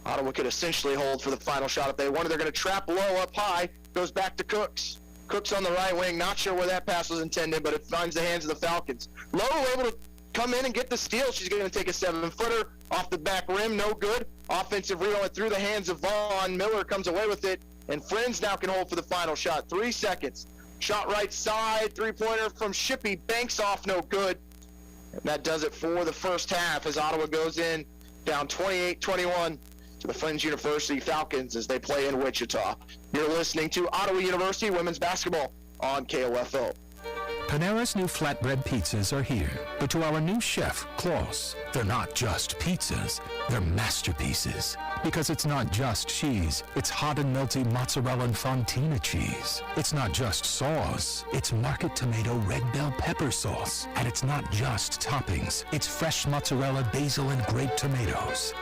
Ottawa could essentially hold for the final shot if they wanted. They're going to trap low up high. Goes back to Cooks. Cooks on the right wing. Not sure where that pass was intended, but it finds the hands of the Falcons. Lowe able to come in and get the steal. She's going to take a 7-footer off the back rim. No good. Offensive rebound through the hands of Vaughn. Miller comes away with it, and Friends now can hold for the final shot. 3 seconds. Shot right side. Three-pointer from Shippey. Banks off. No good. And that does it for the first half as Ottawa goes in down 28-21 to the Friends University Falcons as they play in Wichita. You're listening to Ottawa University Women's Basketball on KOFO. Panera's new flatbread pizzas are here, but to our new chef, Klaus, they're not just pizzas, they're masterpieces. Because it's not just cheese, it's hot and melty mozzarella and fontina cheese. It's not just sauce, it's market tomato red bell pepper sauce. And it's not just toppings, it's fresh mozzarella, basil, and grape tomatoes.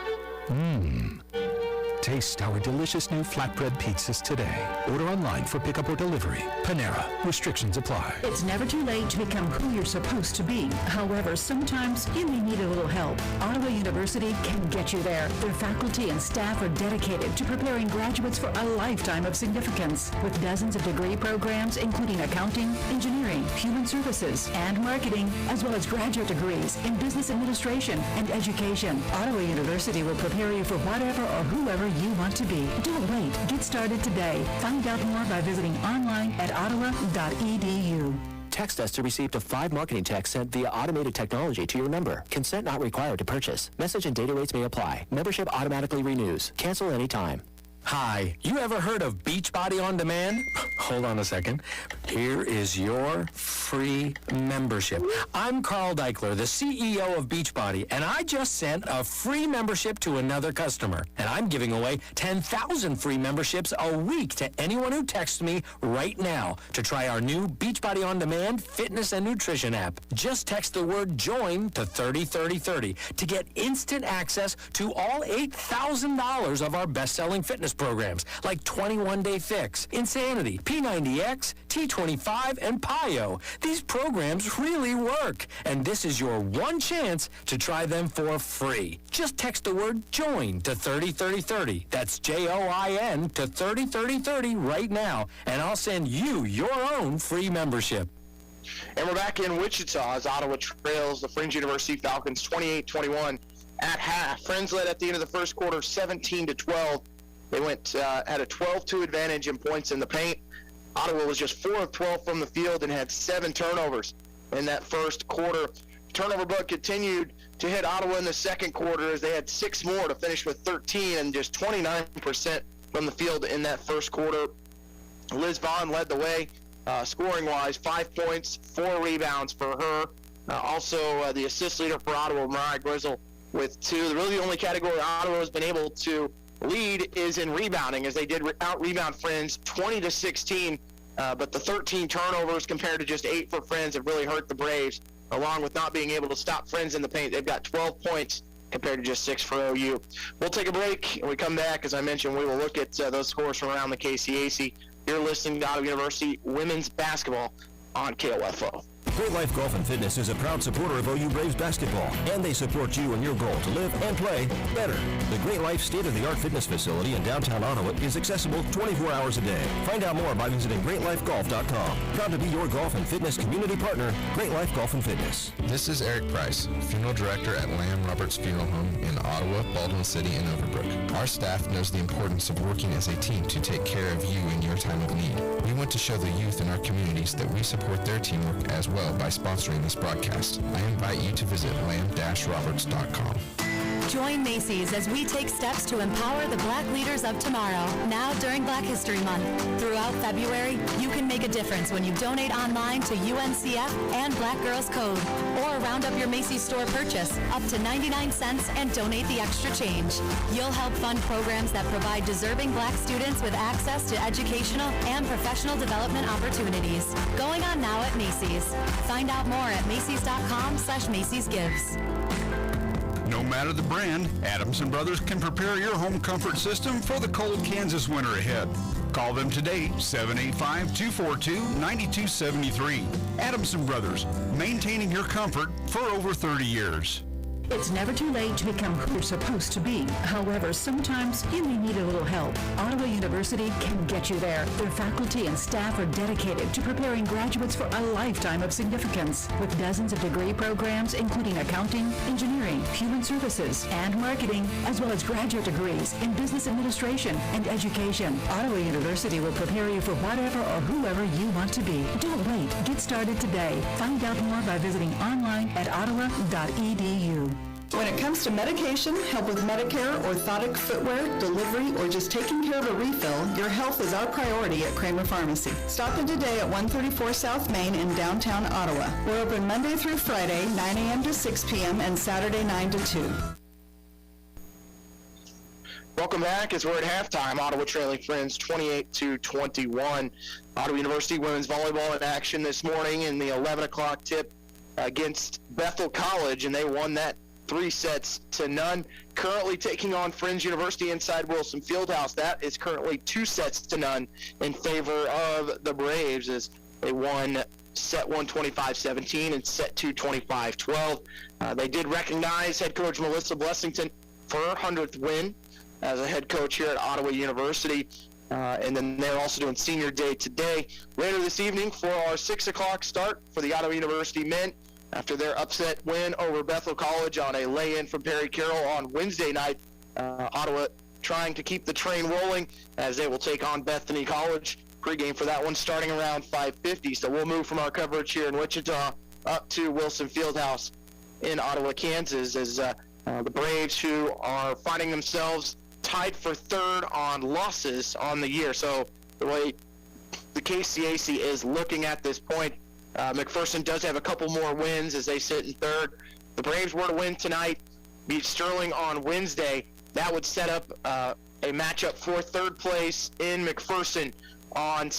Taste our delicious new flatbread pizzas today. Order online for pickup or delivery. Panera. Restrictions apply. It's never too late to become who you're supposed to be. However, sometimes you may need a little help. Ottawa University can get you there. Their faculty and staff are dedicated to preparing graduates for a lifetime of significance. With dozens of degree programs, including accounting, engineering, human services, and marketing, as well as graduate degrees in business administration and education, Ottawa University will prepare you for whatever or whoever you want to be. Don't wait. Get started today. Find out more by visiting online at ottawa.edu. Text us to receive a 5 marketing text sent via automated technology to your number. Consent not required to purchase. Message and data rates may apply. Membership automatically renews. Cancel anytime. Hi, you ever heard of Beachbody on Demand? Hold on a second. Here is your free membership. I'm Carl Deichler, the CEO of Beachbody, and I just sent a free membership to another customer. And I'm giving away 10,000 free memberships a week to anyone who texts me right now to try our new Beachbody on Demand fitness and nutrition app. Just text the word JOIN to 303030 to get instant access to all $8,000 of our best-selling fitness programs like 21 Day Fix, Insanity, P90X, T25, and PIO. These programs really work, and this is your one chance to try them for free. Just text the word JOIN to 303030. That's JOIN to 303030 right now, and I'll send you your own free membership. And we're back in Wichita as Ottawa trails the Friends University Falcons 28-21 at half. Friends led at the end of the first quarter 17-12. They had a 12-2 advantage in points in the paint. Ottawa was just 4 of 12 from the field and had 7 turnovers in that first quarter. Turnover bug continued to hit Ottawa in the second quarter as they had 6 more to finish with 13 and just 29% from the field in that first quarter. Liz Vaughn led the way scoring-wise, 5 points, 4 rebounds for her. Also, the assist leader for Ottawa, Mariah Grizzle, with 2. Really the only category Ottawa has been able to lead is in rebounding, as they did out-rebound Friends 20-16, but the 13 turnovers compared to just 8 for Friends have really hurt the Braves, along with not being able to stop Friends in the paint. They've got 12 points compared to just 6 for OU. We'll take a break, and we come back. As I mentioned, we will look at those scores from around the KCAC. You're listening to Ottawa University Women's Basketball on KOFO. Great Life Golf and Fitness is a proud supporter of OU Braves basketball, and they support you in your goal to live and play better. The Great Life state-of-the-art fitness facility in downtown Ottawa is accessible 24 hours a day. Find out more by visiting GreatLifeGolf.com. Proud to be your golf and fitness community partner, Great Life Golf and Fitness. This is Eric Price, funeral director at Lamb Roberts Funeral Home in Ottawa, Baldwin City, and Overbrook. Our staff knows the importance of working as a team to take care of you in your time of need. We want to show the youth in our communities that we support their teamwork as well by sponsoring this broadcast. I invite you to visit lamb-roberts.com. Join Macy's as we take steps to empower the Black leaders of tomorrow, now during Black History Month. Throughout February, you can make a difference when you donate online to UNCF and Black Girls Code, or round up your Macy's store purchase up to 99 cents and donate the extra change. You'll help fund programs that provide deserving Black students with access to educational and professional development opportunities. Going on now at Macy's. Find out more at Macys.com/Macy's Gives. No matter the brand, Adams & Brothers can prepare your home comfort system for the cold Kansas winter ahead. Call them today, 785-242-9273. Adams & Brothers, maintaining your comfort for over 30 years. It's never too late to become who you're supposed to be. However, sometimes you may need a little help. Ottawa University can get you there. Their faculty and staff are dedicated to preparing graduates for a lifetime of significance. With dozens of degree programs, including accounting, engineering, human services, and marketing, as well as graduate degrees in business administration and education, Ottawa University will prepare you for whatever or whoever you want to be. Don't wait. Get started today. Find out more by visiting online at ottawa.edu. When it comes to medication, help with Medicare, orthotic footwear, delivery, or just taking care of a refill, your health is our priority at Kramer Pharmacy. Stop in today at 134 South Main in downtown Ottawa. We're open Monday through Friday, 9 a.m. to 6 p.m. and Saturday 9 to 2. Welcome back as we're at halftime. Ottawa trailing Friends 28-21. Ottawa University women's volleyball in action this morning in the 11 o'clock tip against Bethel College, and they won that 3-0. Currently taking on Friends University inside Wilson Fieldhouse. That is currently 2-0 in favor of the Braves as they won set 1 25-17 and set 2 25-12. They did recognize head coach Melissa Blessington for her 100th win as a head coach here at Ottawa University. And then they're also doing senior day today. Later this evening for our 6 o'clock start for the Ottawa University men, after their upset win over Bethel College on a lay-in from Perry Carroll on Wednesday night, Ottawa trying to keep the train rolling as they will take on Bethany College. Pregame for that one starting around 5:50. So we'll move from our coverage here in Wichita up to Wilson Fieldhouse in Ottawa, Kansas, as the Braves, who are finding themselves tied for third on losses on the year. So the way the KCAC is looking at this point, McPherson does have a couple more wins as they sit in third. The Braves were to win tonight, beat Sterling on Wednesday. That would set up a matchup for third place in McPherson on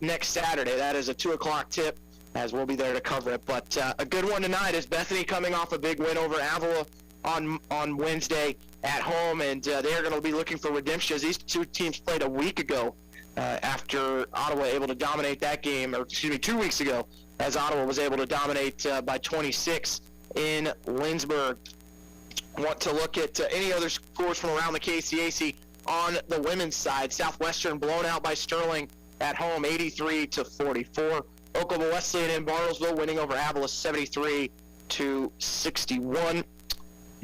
next Saturday. That is a 2 o'clock tip, as we'll be there to cover it. But a good one tonight is Bethany coming off a big win over Avila on Wednesday at home, and they are going to be looking for redemption as these two teams played a week ago after Ottawa able to dominate that game, or excuse me, 2 weeks ago, as Ottawa was able to dominate by 26 in Lindsborg. Want to look at any other scores from around the KCAC on the women's side. Southwestern blown out by Sterling at home, 83-44. Oklahoma Wesleyan in Bartlesville winning over Avila 73-61.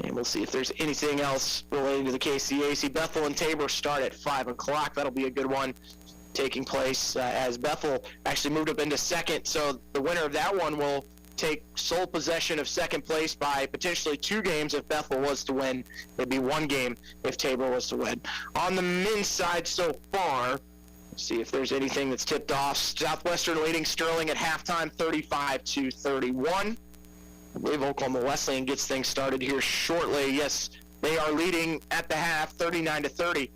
And we'll see if there's anything else relating to the KCAC. Bethel and Tabor start at 5 o'clock. That'll be a good one taking place as Bethel actually moved up into second. So the winner of that one will take sole possession of second place by potentially 2 games if Bethel was to win. It'd be 1 game if Tabor was to win. On the men's side so far, let's see if there's anything that's tipped off. Southwestern leading Sterling at halftime 35-31. I believe Oklahoma Wesleyan gets things started here shortly. Yes, they are leading at the half 39-30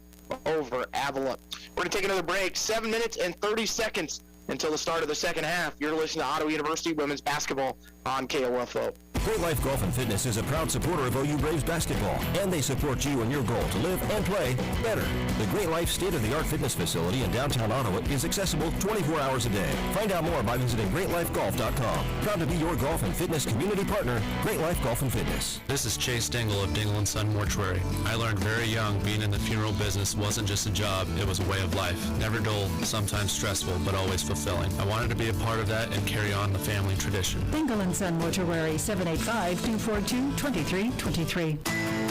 over Avila. We're going to take another break. 7 minutes and 30 seconds until the start of the second half. You're listening to Ottawa University Women's Basketball on KOFO. Great Life Golf and Fitness is a proud supporter of OU Braves basketball, and they support you in your goal to live and play better. The Great Life state-of-the-art fitness facility in downtown Ottawa is accessible 24 hours a day. Find out more by visiting greatlifegolf.com. Proud to be your golf and fitness community partner, Great Life Golf and Fitness. This is Chase Dingle of Dingle & Son Mortuary. I learned very young being in the funeral business wasn't just a job, it was a way of life. Never dull, sometimes stressful, but always fulfilling. I wanted to be a part of that and carry on the family tradition. Dingle & Son Mortuary, 785-242-2323.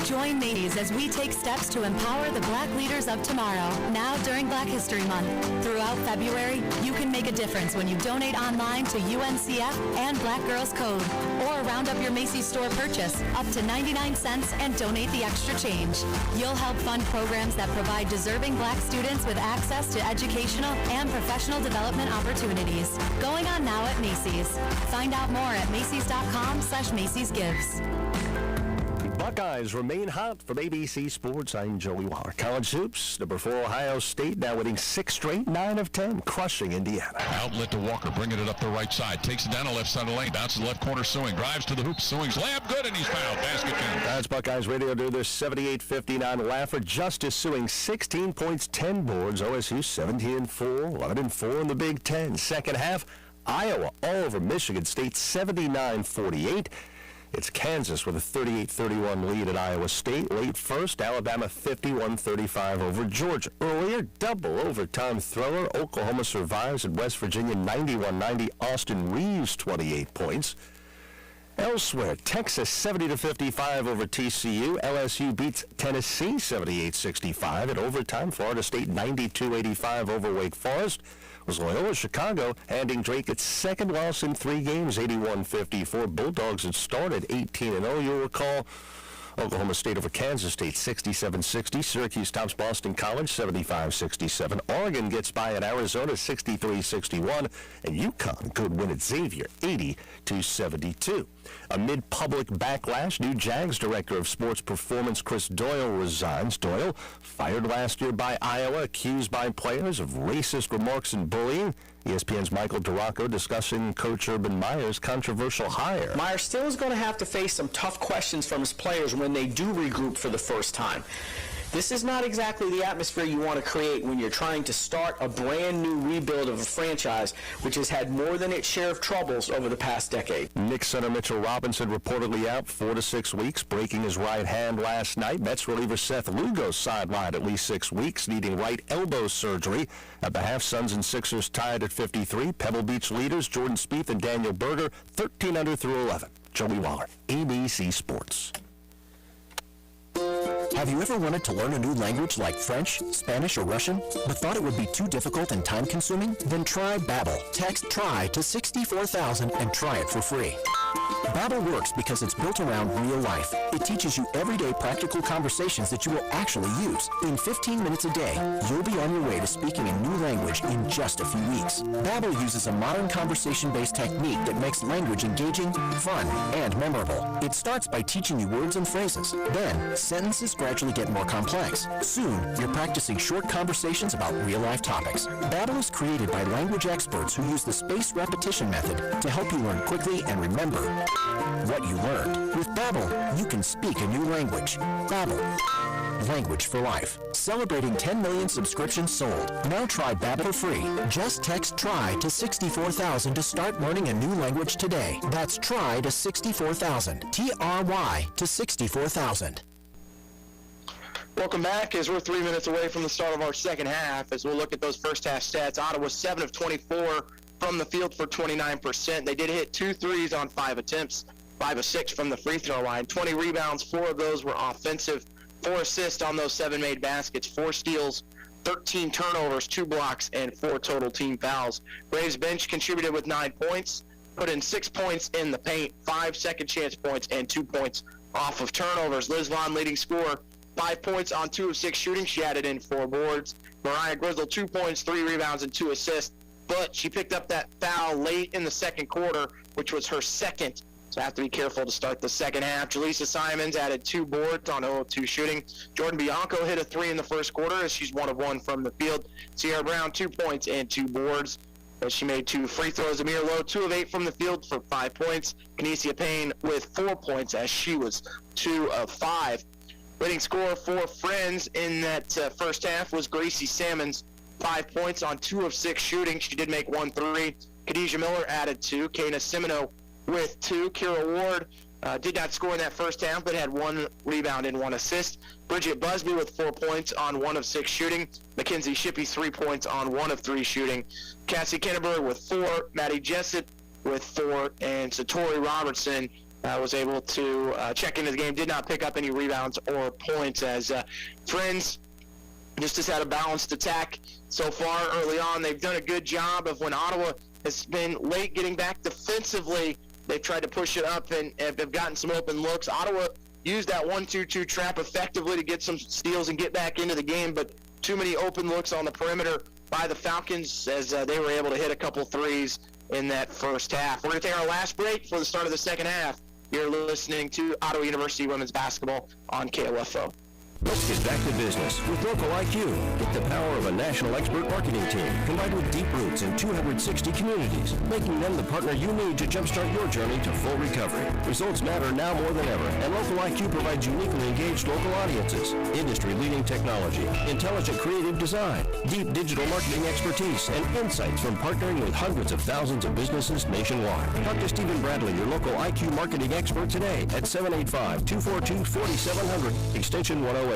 Join Macy's as we take steps to empower the Black leaders of tomorrow. Now during Black History Month. Throughout February, you can make a difference when you donate online to UNCF and Black Girls Code, or round up your Macy's store purchase up to 99 cents and donate the extra change. You'll help fund programs that provide deserving Black students with access to educational and professional development opportunities. Going on now at Macy's. Find out more at Macys.com/Macy's Gives. Buckeyes remain hot from ABC Sports. I'm Joey Waller. College hoops, number 4 Ohio State now winning 6 straight, 9 of 10, crushing Indiana. Outlet to Walker, bringing it up the right side, takes it down the left side of the lane, bounces left corner, Sewing, drives to the hoop, Sewing's layup, good, and he's fouled. Basket count. That's Buckeyes Radio do their 78-59 Laffer. Justice Sewing, 16 points, 10 boards. OSU 17-4, 11-4 in the Big Ten. Second half, Iowa all over Michigan State, 79-48. It's Kansas with a 38-31 lead at Iowa State. Late first, Alabama 51-35 over Georgia. Earlier, double overtime thriller. Oklahoma survives at West Virginia 91-90. Austin Reeves 28 points. Elsewhere, Texas 70-55 over TCU. LSU beats Tennessee 78-65 at overtime. Florida State 92-85 over Wake Forest. Was Loyola Chicago handing Drake its second loss in 3 games, 81-54. Bulldogs had started 18-0. You'll recall Oklahoma State over Kansas State, 67-60. Syracuse tops Boston College, 75-67. Oregon gets by at Arizona, 63-61. And UConn could win at Xavier, 80-72. Amid public backlash, new Jags Director of Sports Performance Chris Doyle resigns. Doyle, fired last year by Iowa, accused by players of racist remarks and bullying. ESPN's Michael Duraco discussing Coach Urban Meyer's controversial hire. Meyer still is going to have to face some tough questions from his players when they do regroup for the first time. This is not exactly the atmosphere you want to create when you're trying to start a brand new rebuild of a franchise which has had more than its share of troubles over the past decade. Knicks center Mitchell Robinson reportedly out 4 to 6 weeks, breaking his right hand last night. Mets reliever Seth Lugo sidelined at least 6 weeks, needing right elbow surgery. At the half, Suns and Sixers tied at 53. Pebble Beach leaders Jordan Spieth and Daniel Berger 13 under through 11. Joey Waller, ABC Sports. Have you ever wanted to learn a new language like French, Spanish, or Russian, but thought it would be too difficult and time-consuming? Then try Babbel. Text TRY to 64,000 and try it for free. Babbel works because it's built around real life. It teaches you everyday practical conversations that you will actually use. In 15 minutes a day, you'll be on your way to speaking a new language in just a few weeks. Babbel uses a modern conversation-based technique that makes language engaging, fun, and memorable. It starts by teaching you words and phrases. Then, sentences gradually get more complex. Soon, you're practicing short conversations about real-life topics. Babbel is created by language experts who use the spaced repetition method to help you learn quickly and remember what you learned. With Babbel, you can speak a new language. Babbel, language for life. Celebrating 10 million subscriptions sold. Now try Babbel for free. Just text TRY to 64,000 to start learning a new language today. That's TRY to 64,000. TRY to 64,000. Welcome back as we're 3 minutes away from the start of our second half as we'll look at those first half stats. Ottawa 7 of 24 from the field for 29%. They did hit 2 threes on 5 attempts, 5 of 6 from the free throw line. 20 rebounds, 4 of those were offensive, 4 assists on those 7 made baskets, 4 steals, 13 turnovers, 2 blocks, and 4 total team fouls. Braves bench contributed with 9 points, put in 6 points in the paint, 5 second chance points, and 2 points off of turnovers. Liz Vaughn leading scorer, 5 points on 2 of 6 shooting. She added in 4 boards. Mariah Grizzle, 2 points, 3 rebounds, and 2 assists. But she picked up that foul late in the second quarter, which was her second. So have to be careful to start the second half. Jaleesa Simons added 2 boards on 0 of 2 shooting. Jordan Bianco hit a 3 in the first quarter as she's 1 of 1 from the field. Sierra Brown, 2 points and 2 boards. as she made 2 free throws. Amir Lowe, 2 of 8 from the field for 5 points. Kinesia Payne with 4 points as she was 2 of 5. Leading scorer for Friends in that first half was Gracie Salmons, 5 points on 2 of 6 shooting. She did make 1 3. Khadijah Miller added 2. Kana Simino with 2. Kira Ward did not score in that first half, but had 1 rebound and 1 assist. Bridget Busby with 4 points on 1 of 6 shooting. Mackenzie Shippey, 3 points on 1 of 3 shooting. Cassie Kenneberg with 4. Maddie Jessup with 4. And Satori Robertson was able to check into the game, did not pick up any rebounds or points, as Friends just has had a balanced attack so far early on. They've done a good job of, when Ottawa has been late getting back defensively, they've tried to push it up and have gotten some open looks. Ottawa used that 1-2-2 trap effectively to get some steals and get back into the game, but too many open looks on the perimeter by the Falcons as they were able to hit a couple threes in that first half. We're going to take our last break for the start of the second half. You're listening to Ottawa University Women's Basketball on KOFO. Let's get back to business with Local IQ. Get the power of a national expert marketing team combined with deep roots in 260 communities, making them the partner you need to jumpstart your journey to full recovery. Results matter now more than ever, and Local IQ provides uniquely engaged local audiences, industry-leading technology, intelligent creative design, deep digital marketing expertise, and insights from partnering with hundreds of thousands of businesses nationwide. Talk to Stephen Bradley, your local IQ marketing expert, today at 785-242-4700, extension 108.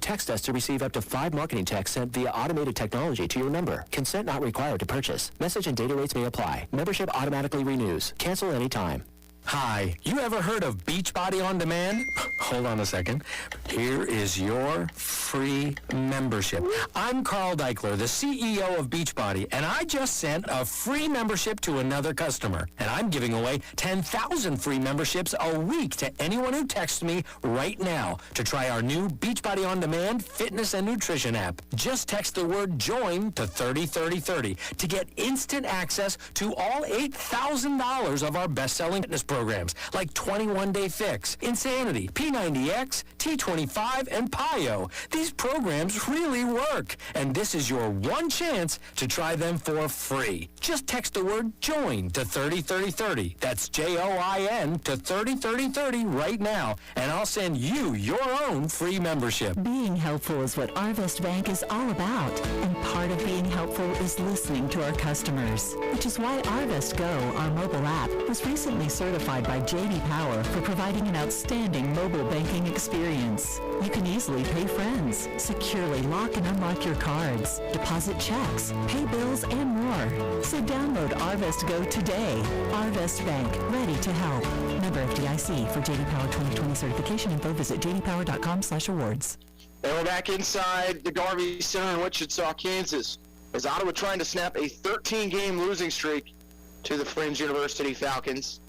Text us to receive up to 5 marketing texts sent via automated technology to your number. Consent not required to purchase. Message and data rates may apply. Membership automatically renews. Cancel anytime. Hi, you ever heard of Beachbody on Demand? Hold on a second. Here is your free membership. I'm Carl Deichler, the CEO of Beachbody, and I just sent a free membership to another customer. And I'm giving away 10,000 free memberships a week to anyone who texts me right now to try our new Beachbody on Demand fitness and nutrition app. Just text the word JOIN to 303030 to get instant access to all $8,000 of our best-selling fitness programs like 21 Day Fix, Insanity, P90X, T25, and PIO. These programs really work, and this is your one chance to try them for free. Just text the word JOIN to 303030. That's JOIN to 303030 right now, and I'll send you your own free membership. Being helpful is what Arvest Bank is all about, and part of being helpful is listening to our customers, which is why Arvest Go, our mobile app, was recently certified by J.D. Power for providing an outstanding mobile banking experience. You can easily pay friends, securely lock and unlock your cards, deposit checks, pay bills, and more. So download Arvest Go today. Arvest Bank, ready to help. Member FDIC. For J.D. Power 2020 certification info, visit jdpower.com/awards. And we're back inside the Garvey Center in Wichita, Kansas, as Ottawa trying to snap a 13-game losing streak to the Friends University Falcons.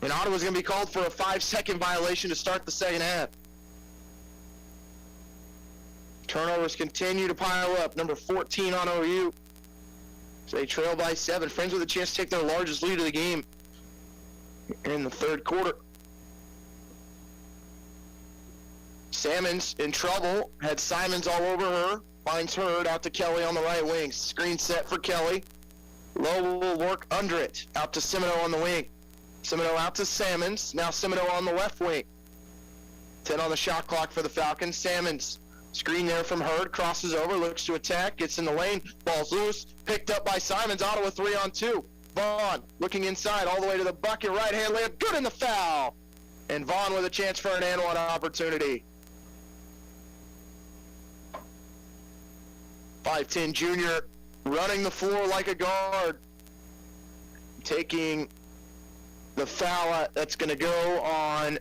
And Ottawa's going to be called for a 5-second violation to start the second half. Turnovers continue to pile up. Number 14 on OU. So they trail by 7. Friends with a chance to take their largest lead of the game in the third quarter. Salmons in trouble. Had Simons all over her. Finds Hurd out to Kelly on the right wing. Screen set for Kelly. Lowe will work under it. Out to Simino on the wing. Simino out to Salmons. Now Simino on the left wing. 10 on the shot clock for the Falcons. Salmons, screen there from Hurd, crosses over, looks to attack, gets in the lane, ball's loose, picked up by Simons. Ottawa 3-on-2. Vaughn looking inside all the way to the bucket, right hand layup, good in the foul. And Vaughn with a chance for an and one opportunity. 5'10" junior running the floor like a guard, taking the foul that's going to go on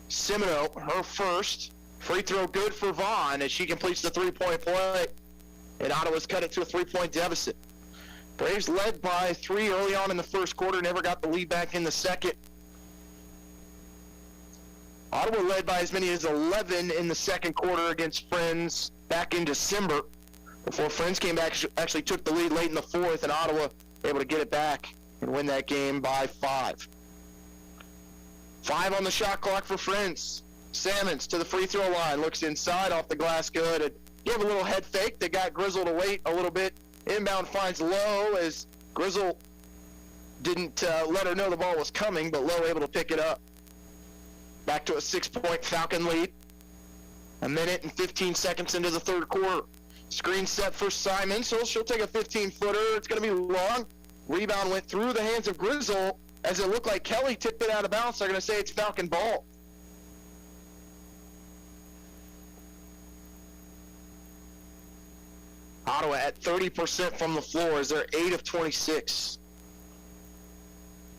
Simino, her first. Free throw good for Vaughn as she completes the three-point play. And Ottawa's cut it to a 3-point deficit. Braves led by 3 early on in the first quarter, never got the lead back in the second. Ottawa led by as many as 11 in the second quarter against Friends back in December, before Friends came back, actually took the lead late in the fourth, and Ottawa able to get it back and win that game by 5. 5 on the shot clock for Friends. Salmons to the free throw line, looks inside, off the glass, good. And gave a little head fake that got Grizzle to wait a little bit. Inbound finds Lowe as Grizzle didn't let her know the ball was coming, but Lowe able to pick it up. Back to a 6-point Falcon lead. 1 minute and 15 seconds into the third quarter. Screen set for Simon, so she'll take a 15-footer. It's going to be long. Rebound went through the hands of Grizzle as it looked like Kelly tipped it out of bounds. They're going to say it's Falcon ball. Ottawa at 30% from the floor as they're 8 of 26.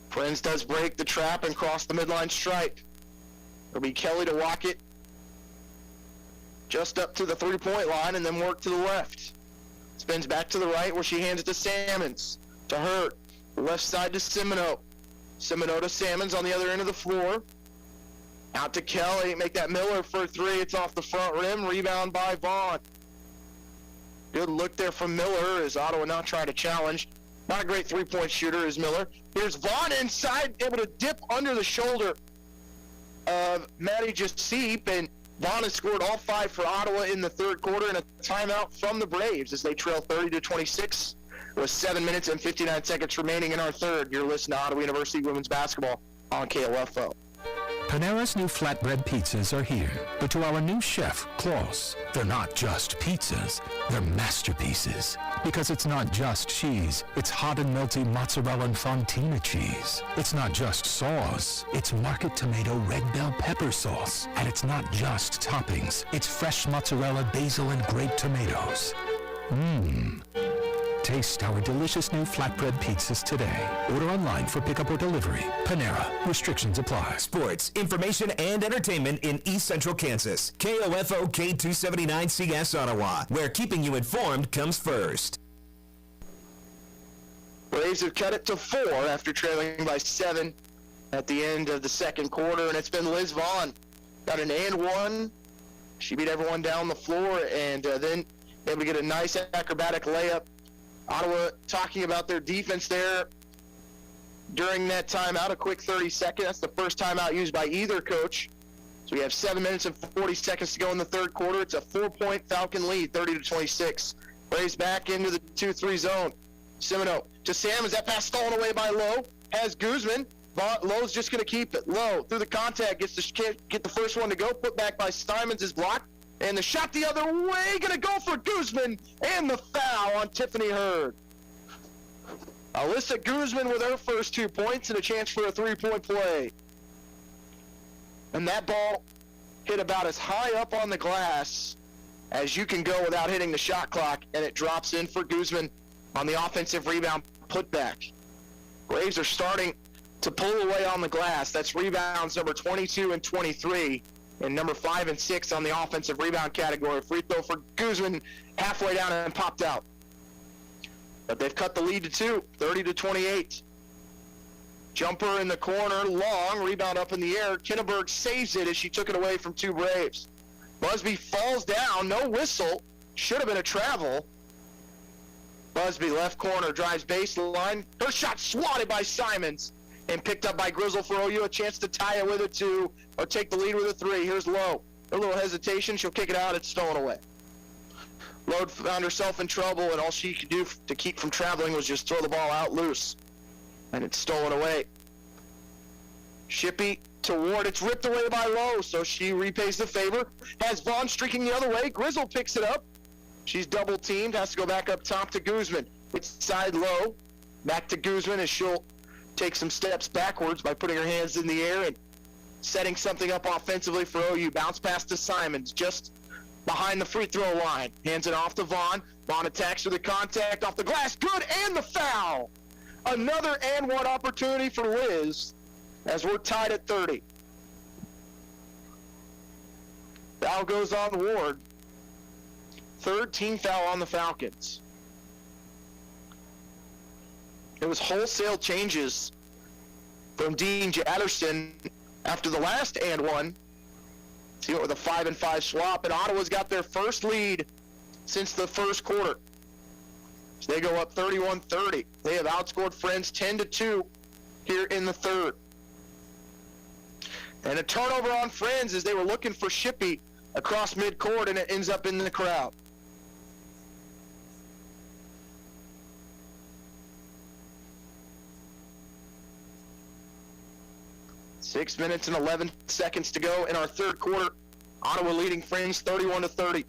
Friends does break the trap and cross the midline stripe. It'll be Kelly to walk it just up to the 3-point line and then work to the left. Spins back to the right where she hands it to Salmons. To Hurt. Left side to Semino. Semino to Salmons on the other end of the floor. Out to Kelly. Make that Miller for a 3. It's off the front rim. Rebound by Vaughn. Good look there from Miller as Ottawa now try to challenge. Not a great 3-point shooter is Miller. Here's Vaughn inside, able to dip under the shoulder of Maddie Jaseep, and Vaughn has scored all 5 for Ottawa in the third quarter, and a timeout from the Braves as they trail 30-26 with 7 minutes and 59 seconds remaining in our third. You're listening to Ottawa University Women's Basketball on KOFO. Panera's new flatbread pizzas are here, but to our new chef, Klaus, they're not just pizzas, they're masterpieces. Because it's not just cheese, it's hot and melty mozzarella and fontina cheese. It's not just sauce, it's market tomato red bell pepper sauce. And it's not just toppings, it's fresh mozzarella, basil, and grape tomatoes. Taste our delicious new flatbread pizzas today. Order online for pickup or delivery. Panera. Restrictions apply. Sports, information, and entertainment in East Central Kansas. KOFO K279CS Ottawa, where keeping you informed comes first. Braves have cut it to 4 after trailing by 7 at the end of the second quarter, and it's been Liz Vaughn. Got an and one. She beat everyone down the floor, and then able to get a nice acrobatic layup. Ottawa talking about their defense there during that timeout, a quick 30 seconds. That's the first timeout used by either coach. So we have 7 minutes and 40 seconds to go in the third quarter. It's a 4-point Falcon lead, 30-26. Braves back into the 2-3 zone. Semino to Salmons. That pass stolen away by Lowe. Has Guzman. Lowe's just going to keep it. Lowe through the contact. Gets the first one to go. Put back by Simons is blocked. And the shot the other way, going to go for Guzman, and the foul on Tiffany Hurd. Alyssa Guzman with her first 2 points and a chance for a 3-point play. And that ball hit about as high up on the glass as you can go without hitting the shot clock, and it drops in for Guzman on the offensive rebound putback. Braves are starting to pull away on the glass. That's rebounds number 22 and 23. And number 5 and 6 on the offensive rebound category. Free throw for Guzman, halfway down and popped out. But they've cut the lead to 2, 30-28. Jumper in the corner, long, rebound up in the air. Kinneberg saves it as she took it away from 2 Braves. Busby falls down, no whistle. Should have been a travel. Busby, left corner, drives baseline. Her shot swatted by Simons and picked up by Grizzle for OU. A chance to tie it with a 2 or take the lead with a 3. Here's Lowe. A little hesitation. She'll kick it out. It's stolen away. Lowe found herself in trouble, and all she could do to keep from traveling was just throw the ball out loose. And it's stolen away. Shippey to Ward. It's ripped away by Lowe, so she repays the favor. Has Vaughn streaking the other way. Grizzle picks it up. She's double-teamed. Has to go back up top to Guzman. It's side Lowe. Back to Guzman as she'll take some steps backwards by putting her hands in the air and setting something up offensively for OU. Bounce pass to Simons, just behind the free throw line. Hands it off to Vaughn. Vaughn attacks with the contact off the glass. Good, and the foul. Another and one opportunity for Liz as we're tied at 30. Foul goes on Ward. Third team foul on the Falcons. It was wholesale changes from Dean Jadderson after the last and one. See what with a 5-and-5 swap, and Ottawa's got their first lead since the first quarter. So they go up 31-30. They have outscored Friends 10-2 here in the third. And a turnover on Friends as they were looking for Shippey across midcourt, and it ends up in the crowd. 6 minutes and 11 seconds to go in our third quarter. Ottawa leading Friends 31-30.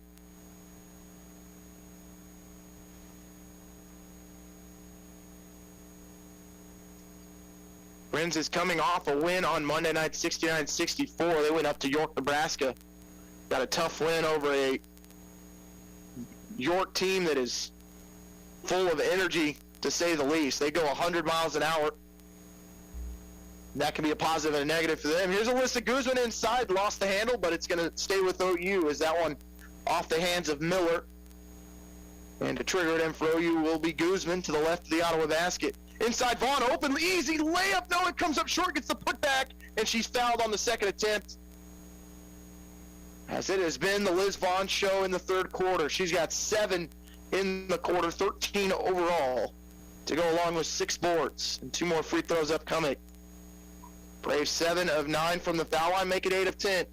Friends is coming off a win on Monday night, 69-64. They went up to York, Nebraska. Got a tough win over a York team that is full of energy, to say the least. They go 100 miles an hour. That can be a positive and a negative for them. Here's Alyssa Guzman inside, lost the handle, but it's going to stay with OU as that one off the hands of Miller. And to trigger it in for OU will be Guzman to the left of the Ottawa basket. Inside, Vaughn, open, easy layup. No, it comes up short, gets the putback, and she's fouled on the second attempt. As it has been the Liz Vaughn show in the third quarter. She's got 7 in the quarter, 13 overall, to go along with 6 boards, and 2 more free throws upcoming. Braves 7 of 9 from the foul line, make it 8 of 10.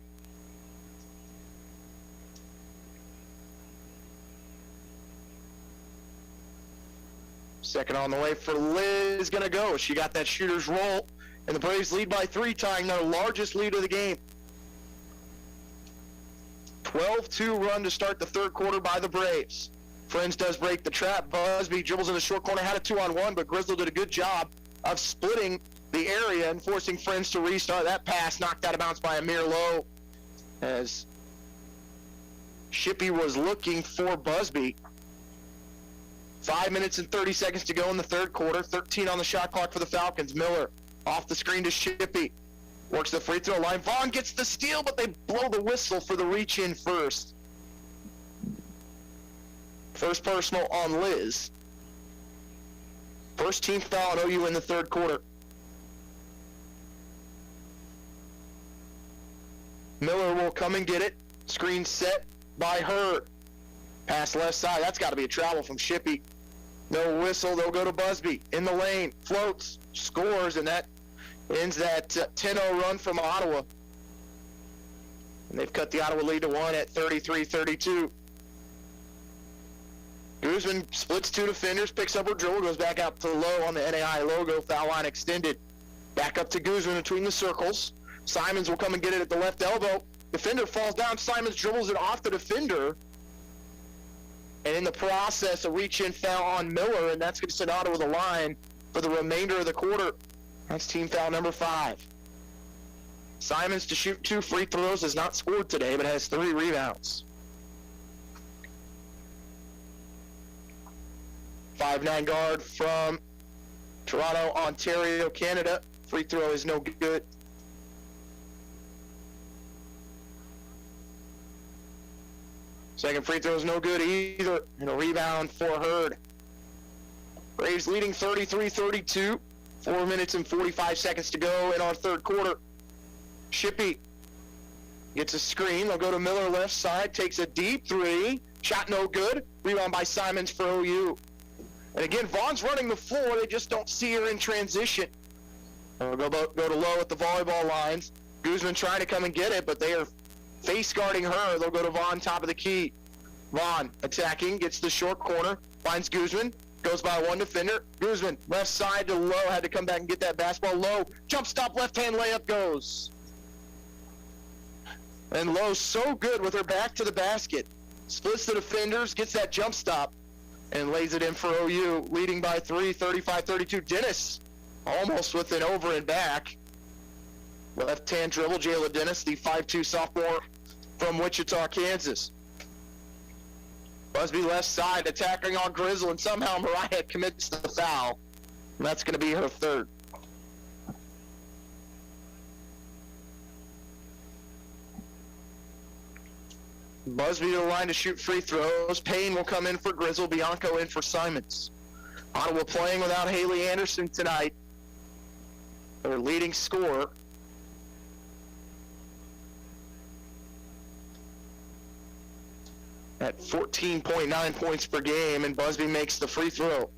Second on the way for Liz, gonna go. She got that shooter's roll, and the Braves lead by 3, tying their largest lead of the game. 12-2 run to start the third quarter by the Braves. Friends does break the trap. Busby dribbles in the short corner, had a 2-on-1, but Grizzle did a good job of splitting the area and forcing Friends to restart. That pass knocked out of bounds by Amir Lowe as Shippey was looking for Busby. 5 minutes and 30 seconds to go in the third quarter. 13 on the shot clock for the Falcons. Miller off the screen to Shippey. Works the free throw line. Vaughn gets the steal, but they blow the whistle for the reach in first. First personal on Liz. First team foul on OU in the third quarter. Miller will come and get it. Screen set by her. Pass left side. That's got to be a travel from Shippey. No whistle. They'll go to Busby. In the lane. Floats. Scores. And that ends that 10-0 run from Ottawa. And they've cut the Ottawa lead to 1 at 33-32. Guzman splits 2 defenders. Picks up her dribble. Goes back out to Low on the NAI logo. Foul line extended. Back up to Guzman between the circles. Simons will come and get it at the left elbow. Defender falls down. Simons dribbles it off the defender. And in the process, a reach-in foul on Miller, and that's going to send Ottawa the line for the remainder of the quarter. That's team foul number 5. Simons to shoot 2 free throws, has not scored today, but has 3 rebounds. 5'9" guard from Toronto, Ontario, Canada. Free throw is no good. Second free throw is no good either. And a rebound for Hurd. Braves leading 33-32. 4 minutes and 45 seconds to go in our third quarter. Shippey gets a screen. They'll go to Miller left side. Takes a deep 3. Shot no good. Rebound by Simons for OU. And again, Vaughn's running the floor. They just don't see her in transition. They'll go to Low at the volleyball lines. Guzman trying to come and get it, but they are face guarding her. They'll go to Vaughn, top of the key. Vaughn attacking, gets the short corner, finds Guzman, goes by 1 defender. Guzman, left side to Low, had to come back and get that basketball. Low, jump stop, left-hand layup goes. And Low so good with her back to the basket. Splits the defenders, gets that jump stop, and lays it in for OU, leading by 3, 35-32. Dennis almost with an over and back. Left-hand dribble, Jayla Dennis, the 5'2" sophomore from Wichita, Kansas. Busby left side, attacking on Grizzle, and somehow Mariah commits the foul. And that's going to be her 3rd. Busby to the line to shoot free throws. Payne will come in for Grizzle, Bianco in for Simons. Ottawa playing without Haley Anderson tonight. Their leading scorer. At 14.9 points per game, and Busby makes the free throw.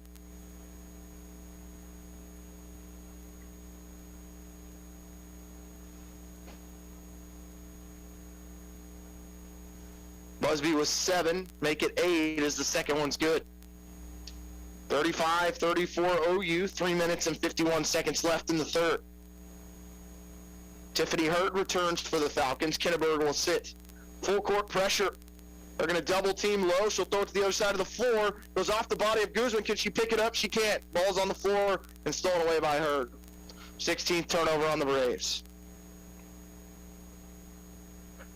Busby was 7, make it 8 as the second one's good. 35-34 OU, 3 minutes and 51 seconds left in the third. Tiffany Hurd returns for the Falcons. Kinneberg will sit. Full court pressure. They're going to double team low. She'll throw it to the other side of the floor. Goes off the body of Guzman. Can she pick it up? She can't. Ball's on the floor and stolen away by Hurd. 16th turnover on the Braves.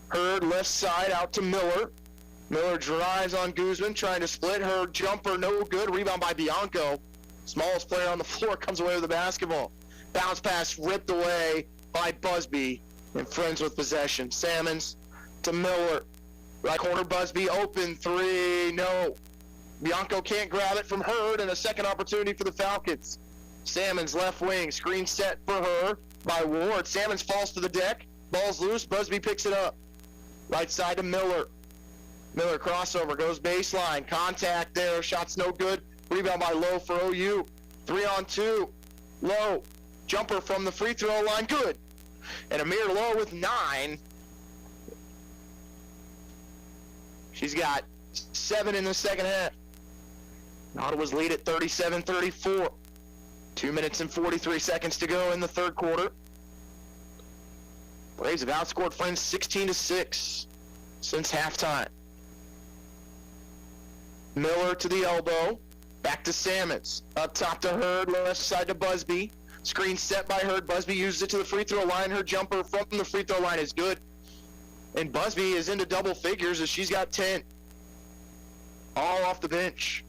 Hurd left side out to Miller. Miller drives on Guzman, trying to split. Her jumper, no good. Rebound by Bianco. Smallest player on the floor comes away with the basketball. Bounce pass ripped away by Busby, and Friends with possession. Salmons to Miller. Right corner, Busby, open three, no. Bianco can't grab it from Hurd, and a second opportunity for the Falcons. Salmons left wing, screen set for her by Ward. Salmons falls to the deck, ball's loose, Busby picks it up. Right side to Miller. Miller crossover, goes baseline, contact there, shot's no good. Rebound by Lowe for OU. 3-on-2, Lowe. Jumper from the free throw line, good. And Amir Lowe with 9. She's got 7 in the second half. Ottawa's lead at 37-34. 2 minutes and 43 seconds to go in the third quarter. Braves have outscored Friends 16-6 since halftime. Miller to the elbow. Back to Salmons. Up top to Hurd. Left side to Busby. Screen set by Hurd. Busby uses it to the free throw line. Her jumper from the free throw line is good. And Busby is into double figures as she's got 10. All off the bench.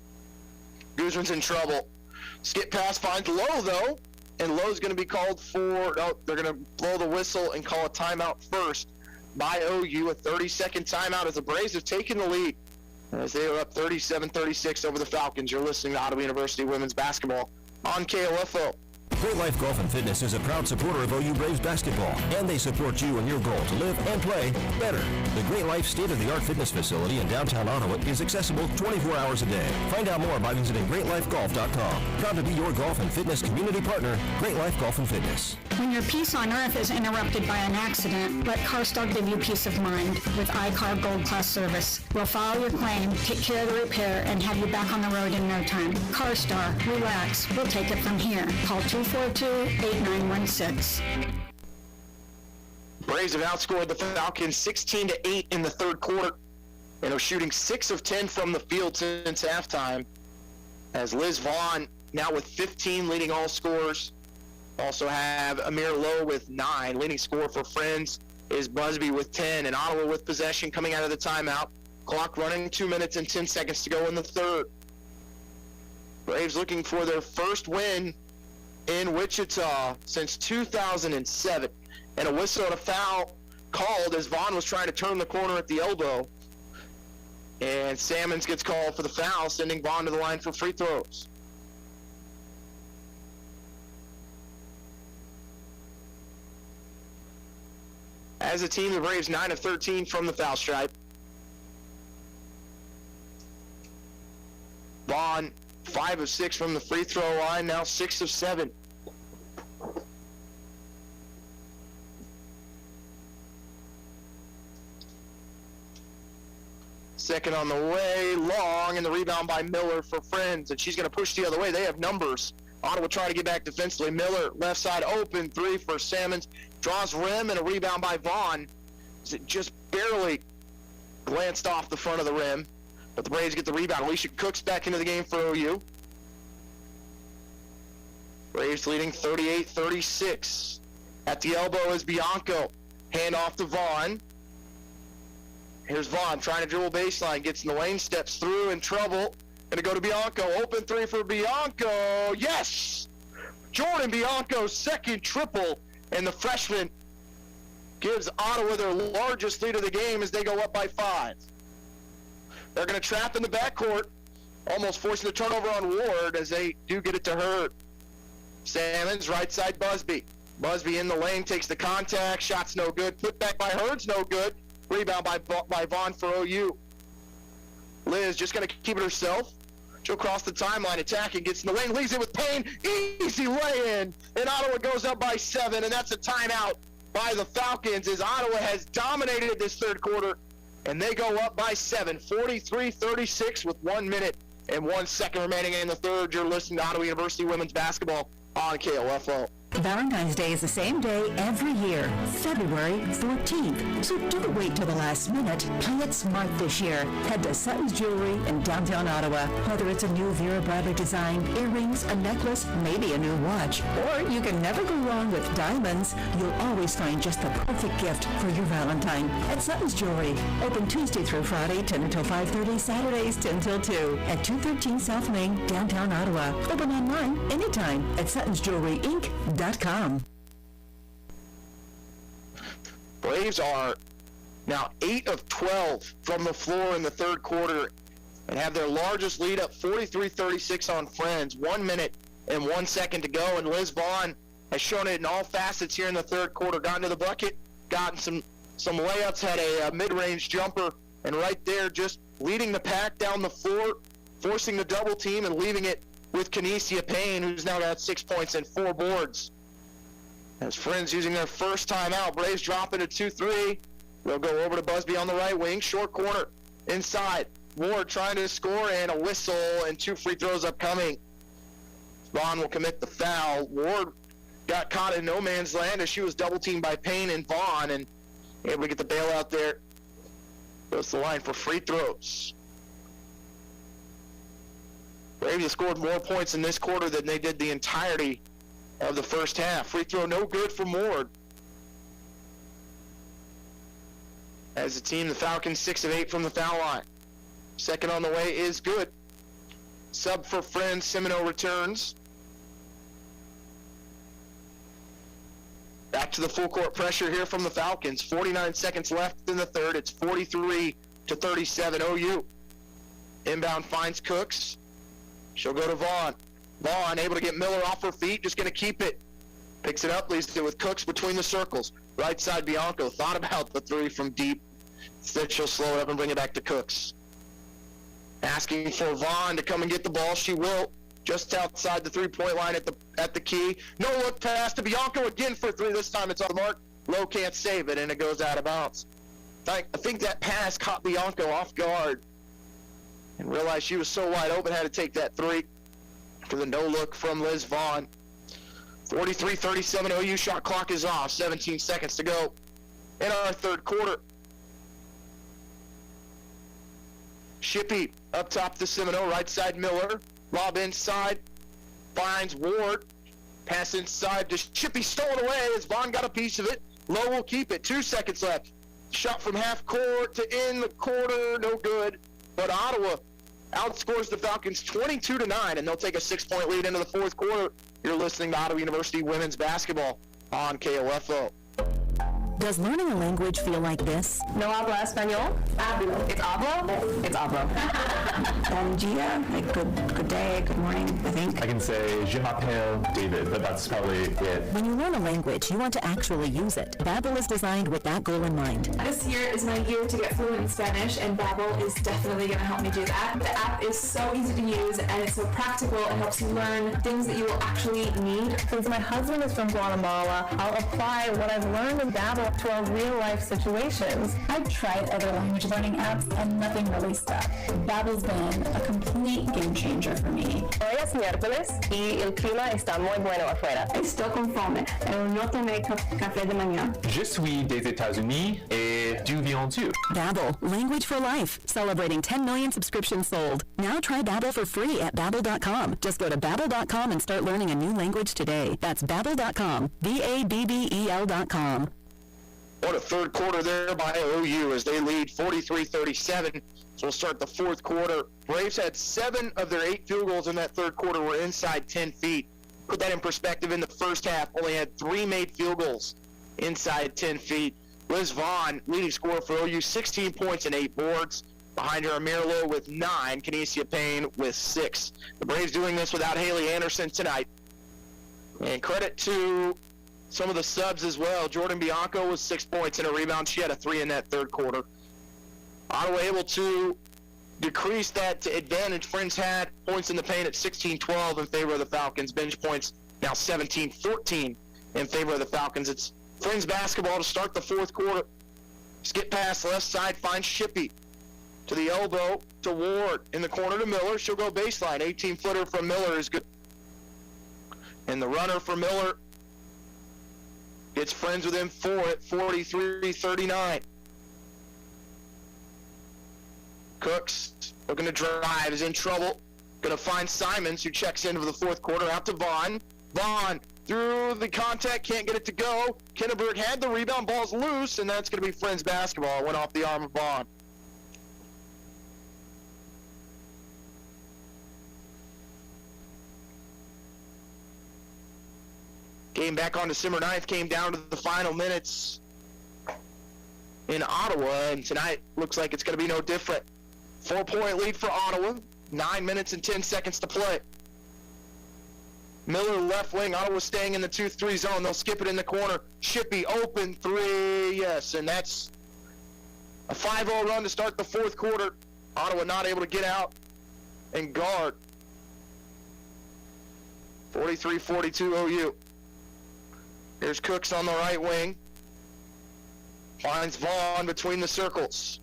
Guzman's in trouble. Skip pass finds Lowe, though. And Lowe's going to be called for, they're going to blow the whistle and call a timeout first by OU. A 30-second timeout as the Braves have taken the lead. As they are up 37-36 over the Falcons. You're listening to Ottawa University Women's Basketball on KOFO. Great Life Golf and Fitness is a proud supporter of OU Braves basketball, and they support you in your goal to live and play better. The Great Life state-of-the-art fitness facility in downtown Ottawa is accessible 24 hours a day. Find out more by visiting GreatLifeGolf.com. Proud to be your golf and fitness community partner, Great Life Golf and Fitness. When your peace on earth is interrupted by an accident, let CarStar give you peace of mind with iCar Gold Class service. We'll file your claim, take care of the repair, and have you back on the road in no time. CarStar, relax. We'll take it from here. Call 242-8916. Braves have outscored the Falcons 16-8 in the third quarter and are shooting 6 of 10 from the field since halftime. As Liz Vaughn now with 15 leading all scorers. Also have Amir Lowe with 9. Leading scorer for Friends is Busby with 10. And Ottawa with possession coming out of the timeout. Clock running 2 minutes and 10 seconds to go in the third. Braves looking for their first win in Wichita since 2007. And a whistle and a foul called as Vaughn was trying to turn the corner at the elbow. And Salmons gets called for the foul, sending Vaughn to the line for free throws. As a team, the Braves 9 of 13 from the foul stripe. Vaughn 5 of 6 from the free throw line, now 6 of 7. Second on the way, long, and the rebound by Miller for Friends, and she's going to push the other way. They have numbers. Ottawa trying to get back defensively. Miller, left side open, 3 for Salmons. Draws rim and a rebound by Vaughn. It just barely glanced off the front of the rim. But the Braves get the rebound. Alicia Cooks back into the game for OU. Braves leading 38-36. At the elbow is Bianco. Hand off to Vaughn. Here's Vaughn trying to dribble baseline. Gets in the lane, steps through, in trouble. Going to go to Bianco. Open 3 for Bianco. Yes! Jordan Bianco's second triple. And the freshman gives Ottawa their largest lead of the game as they go up by 5. They're going to trap in the backcourt, almost forcing the turnover on Ward as they do get it to Hurd. Salmons, right side Busby. Busby in the lane, takes the contact. Shot's no good. Put back by Hurd's no good. Rebound by Vaughn for OU. Liz just going to keep it herself. She'll cross the timeline, attacking, gets in the lane, leaves it with Payne. Easy lay-in, and Ottawa goes up by 7, and that's a timeout by the Falcons as Ottawa has dominated this third quarter, and they go up by 7, 43-36 with 1 minute and 1 second remaining in the third. You're listening to Ottawa University Women's Basketball on KOFO. Valentine's Day is the same day every year, February 14th. So don't wait till the last minute. Play it smart this year. Head to Sutton's Jewelry in downtown Ottawa. Whether it's a new Vera Bradley design, earrings, a necklace, maybe a new watch, or you can never go wrong with diamonds, you'll always find just the perfect gift for your Valentine at Sutton's Jewelry. Open Tuesday through Friday, 10 until 5:30, Saturdays 10 till 2 at 213 South Main, downtown Ottawa. Open online anytime at SuttonsJewelryInc.com. Braves are now 8 of 12 from the floor in the third quarter and have their largest lead up 43-36 on Friends. 1 minute and 1 second to go, and Liz Vaughn has shown it in all facets here in the third quarter. Gotten to the bucket, gotten some layups, had a mid-range jumper, and right there just leading the pack down the floor, forcing the double team and leaving it with Kinesia Payne, who's now got 6 points and 4 boards. As Friends using their first timeout, Braves drop into 2-3. They'll go over to Busby on the right wing, short corner, inside. Ward trying to score, and a whistle, and 2 free throws upcoming. Vaughn will commit the foul. Ward got caught in no man's land as she was double-teamed by Payne and Vaughn, and able to get the bailout there. Goes to the line for free throws. Braves have scored more points in this quarter than they did the entirety of the first half. Free throw no good for Ward. As a team, the Falcons 6 of 8 from the foul line. Second on the way is good. Sub for Friends, Semino returns. Back to the full court pressure here from the Falcons. 49 seconds left in the third. It's 43-37 OU. Inbound finds Cooks. She'll go to Vaughn. Vaughn able to get Miller off her feet, just going to keep it. Picks it up, leads it with Cooks between the circles. Right side Bianco thought about the three from deep. Instead she'll slow it up and bring it back to Cooks. Asking for Vaughn to come and get the ball. She will. Just outside the three-point line at the key. No look pass to Bianco again for three. This time it's on the mark. Lowe can't save it, and it goes out of bounds. I think that pass caught Bianco off guard and realized she was so wide open, had to take that three for the no-look from Liz Vaughn. 43-37 OU, shot clock is off. 17 seconds to go in our third quarter. Shippey up top to Semino, right side Miller. Lob inside, finds Ward. Pass inside to Shippey, stolen away as Vaughn got a piece of it. Lowe will keep it. 2 seconds left. Shot from half court to in the quarter, no good. But Ottawa outscores the Falcons 22-9, and they'll take a 6-point lead into the fourth quarter. You're listening to Ottawa University women's basketball on KOFO. Does learning a language feel like this? No habla español? Hablo. It's hablo? It's hablo. Bon dia, like good day, good morning, I think. I can say, je m'appelle David, but that's probably it. When you learn a language, you want to actually use it. Babbel is designed with that goal in mind. This year is my year to get fluent in Spanish, and Babbel is definitely going to help me do that. The app is so easy to use, and it's so practical. It helps you learn things that you will actually need. Since my husband is from Guatemala, I'll apply what I've learned in Babbel to our real-life situations. I've tried other language learning apps, and nothing really stuck. Babbel's been a complete game changer for me. Hoy es miércoles y el clima está muy bueno afuera. Estoy con fome, pero no tomé café de mañana. Je suis des États-Unis et du viens tu. Babbel, language for life, celebrating 10 million subscriptions sold. Now try Babbel for free at Babbel.com. Just go to Babbel.com and start learning a new language today. That's Babbel.com, Babbel.com. What a third quarter there by OU as they lead 43-37. So we'll start the fourth quarter. Braves had 7 of their 8 field goals in that third quarter were inside 10 feet. Put that in perspective, in the first half, only had 3 made field goals inside 10 feet. Liz Vaughn, leading scorer for OU, 16 points and 8 boards. Behind her, Amir Lowe with 9, Kinesia Payne with 6. The Braves doing this without Haley Anderson tonight. And credit to some of the subs as well. Jordan Bianco was 6 points and a rebound. She had a 3 in that third quarter. Ottawa able to decrease that to advantage. Friends had points in the paint at 16-12 in favor of the Falcons. Bench points now 17-14 in favor of the Falcons. It's Friends basketball to start the fourth quarter. Skip pass left side, finds Shippey to the elbow to Ward. In the corner to Miller. She'll go baseline. 18-footer from Miller is good. And the runner for Miller Gets friends within 4 at 43-39. Cooks looking to drive, is in trouble. Going to find Simons, who checks in for the fourth quarter, out to Vaughn. Vaughn through the contact, can't get it to go. Kinneberg had the rebound, ball's loose, and that's going to be Friends basketball. It went off the arm of Vaughn. Game back on December 9th, came down to the final minutes in Ottawa, and tonight looks like it's going to be no different. 4-point lead for Ottawa, 9 minutes and 10 seconds to play. Miller left wing, Ottawa staying in the 2-3 zone. They'll skip it in the corner. Shippey open three, yes, and that's a 5-0 run to start the fourth quarter. Ottawa not able to get out and guard. 43-42 OU. Here's Cooks on the right wing. Finds Vaughn between the circles.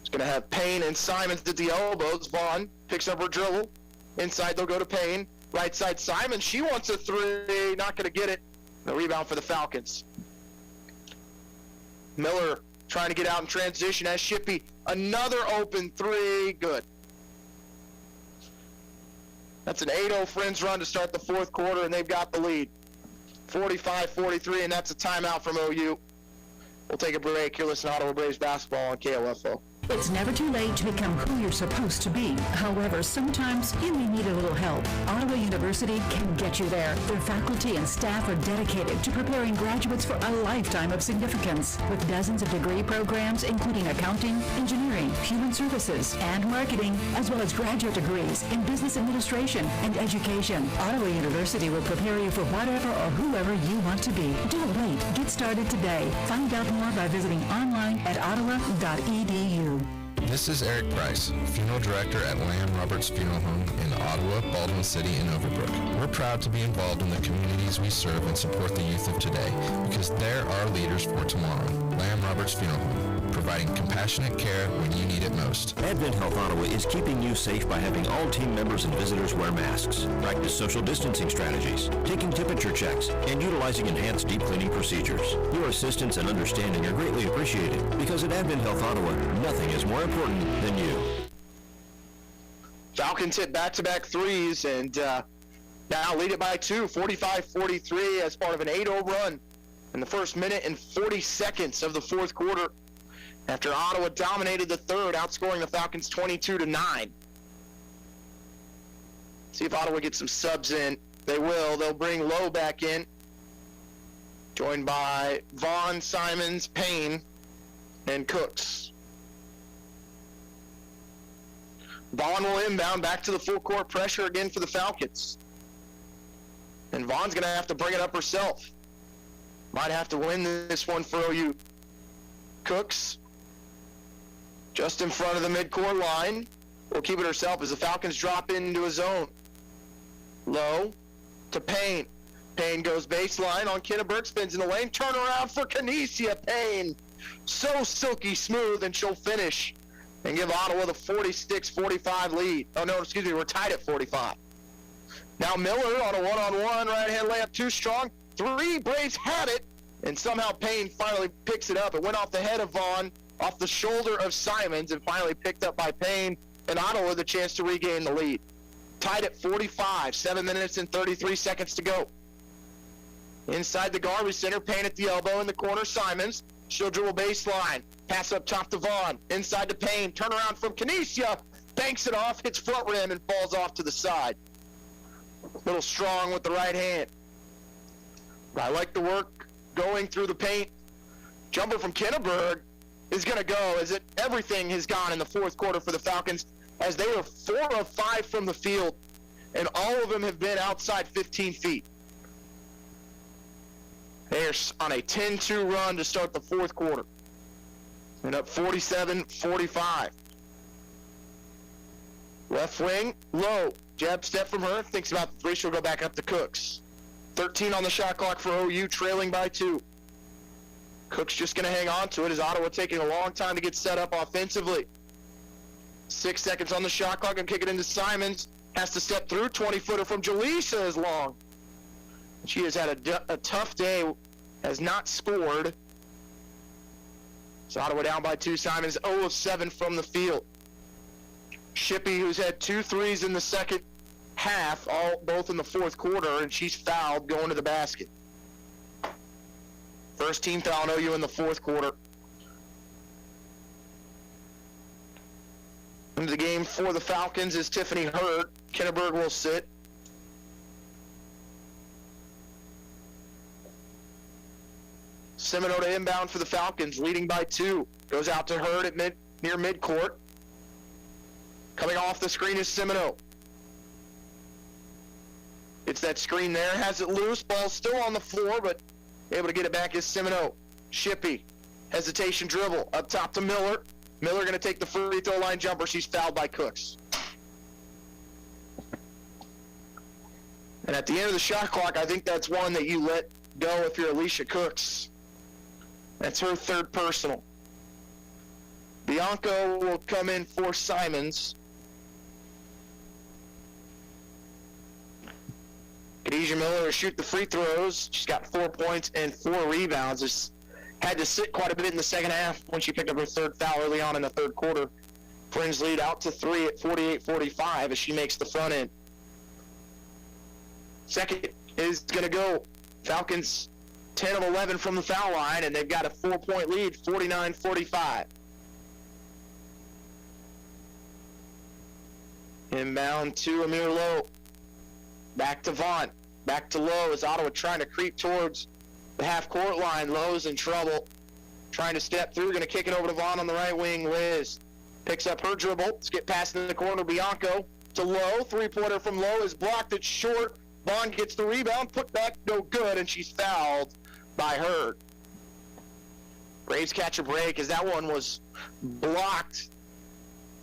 He's going to have Payne and Simons at the elbows. Vaughn picks up her dribble. Inside, they'll go to Payne. Right side, Simons. She wants a three. Not going to get it. The rebound for the Falcons. Miller trying to get out in transition as Shippey. Another open three. Good. That's an 8-0 Friends run to start the fourth quarter, and they've got the lead. 45-43, and that's a timeout from OU. We'll take a break. You're listening to Ottawa Braves basketball on KOFO. It's never too late to become who you're supposed to be. However, sometimes you may need a little help. Ottawa University can get you there. Their faculty and staff are dedicated to preparing graduates for a lifetime of significance. With dozens of degree programs, including accounting, engineering, human services, and marketing, as well as graduate degrees in business administration and education, Ottawa University will prepare you for whatever or whoever you want to be. Don't wait. Get started today. Find out more by visiting online at ottawa.edu. This is Eric Price, Funeral Director at Lamb Roberts Funeral Home in Ottawa, Baldwin City, and Overbrook. We're proud to be involved in the communities we serve and support the youth of today because they're our leaders for tomorrow. Lamb Roberts Funeral Home, providing compassionate care when you need it most. Advent Health Ottawa is keeping you safe by having all team members and visitors wear masks, practice social distancing strategies, taking temperature checks, and utilizing enhanced deep cleaning procedures. Your assistance and understanding are greatly appreciated because at Advent Health Ottawa, nothing is more important than you. Falcons hit back-to-back threes and now lead it by 2, 45-43 as part of an 8-0 run in the first minute and 40 seconds of the fourth quarter after Ottawa dominated the third, outscoring the Falcons 22-9. See if Ottawa gets some subs in. They will. They'll bring Lowe back in, joined by Vaughn, Simons, Payne, and Cooks. Vaughn will inbound back to the full court pressure again for the Falcons. And Vaughn's going to have to bring it up herself. Might have to win this one for OU. Cooks, just in front of the midcourt line, will keep it herself as the Falcons drop into a zone. Low to Payne. Payne goes baseline on Kinneberg, spins in the lane, turn around for Canisia. Payne, so silky smooth, and she'll finish and give Ottawa the 46-45 lead. Oh, no, excuse me, we're tied at 45. Now Miller on a one-on-one, right-hand layup, too strong. 3, Braves had it, and somehow Payne finally picks it up. It went off the head of Vaughn, off the shoulder of Simons, and finally picked up by Payne, and Ottawa with a chance to regain the lead. Tied at 45, 7 minutes and 33 seconds to go. Inside the Garvey Center, Payne at the elbow in the corner, Simons. She'll dribble baseline. Pass up top to Vaughn. Inside to Payne. Turnaround from Canisia. Banks it off, hits front rim, and falls off to the side. Little strong with the right hand. I like the work going through the paint. Jumper from Kinneberg is going to go as everything has gone in the fourth quarter for the Falcons as they were 4 of 5 from the field, and all of them have been outside 15 feet. They're on a 10-2 run to start the fourth quarter. And up 47-45. Left wing, Low. Jab step from her. Thinks about the three. She'll go back up to Cooks. 13 on the shot clock for OU, trailing by 2. Cooks just going to hang on to it as Ottawa taking a long time to get set up offensively. 6 seconds on the shot clock and kick it into Simons. Has to step through. 20-footer from Jaleesa is long. She has had a tough day, has not scored. So Ottawa down by 2. Simons 0 of 7 from the field. Shippey, who's had 2 threes in the second half, both in the fourth quarter, and she's fouled going to the basket. First team foul on OU in the fourth quarter. Into the game for the Falcons is Tiffany Hurd. Kenneberg will sit. Semino to inbound for the Falcons, leading by 2. Goes out to Hurd at near midcourt. Coming off the screen is Semino. It's that screen there, has it loose. Ball still on the floor, but able to get it back is Semino. Shippey, hesitation dribble, up top to Miller. Miller going to take the free throw line jumper. She's fouled by Cooks. And at the end of the shot clock, I think that's one that you let go if you're Alicia Cooks. That's her third personal. Bianco will come in for Simons. Khadijah Miller will shoot the free throws. She's got 4 points and 4 rebounds. Just had to sit quite a bit in the second half when she picked up her third foul early on in the third quarter. Friends lead out to 3 at 48-45 as she makes the front end. Second is going to go. Falcons 10 of 11 from the foul line, and they've got a 4-point lead, 49-45. Inbound to Amir Lowe. Back to Vaughn. Back to Lowe as Ottawa trying to creep towards the half-court line. Lowe's in trouble. Trying to step through. Going to kick it over to Vaughn on the right wing. Liz picks up her dribble. Skip pass in the corner. Bianco to Lowe. Three-pointer from Lowe is blocked. It's short. Vaughn gets the rebound. Put back, no good, and she's fouled by Hurd. Braves catch a break as that one was blocked.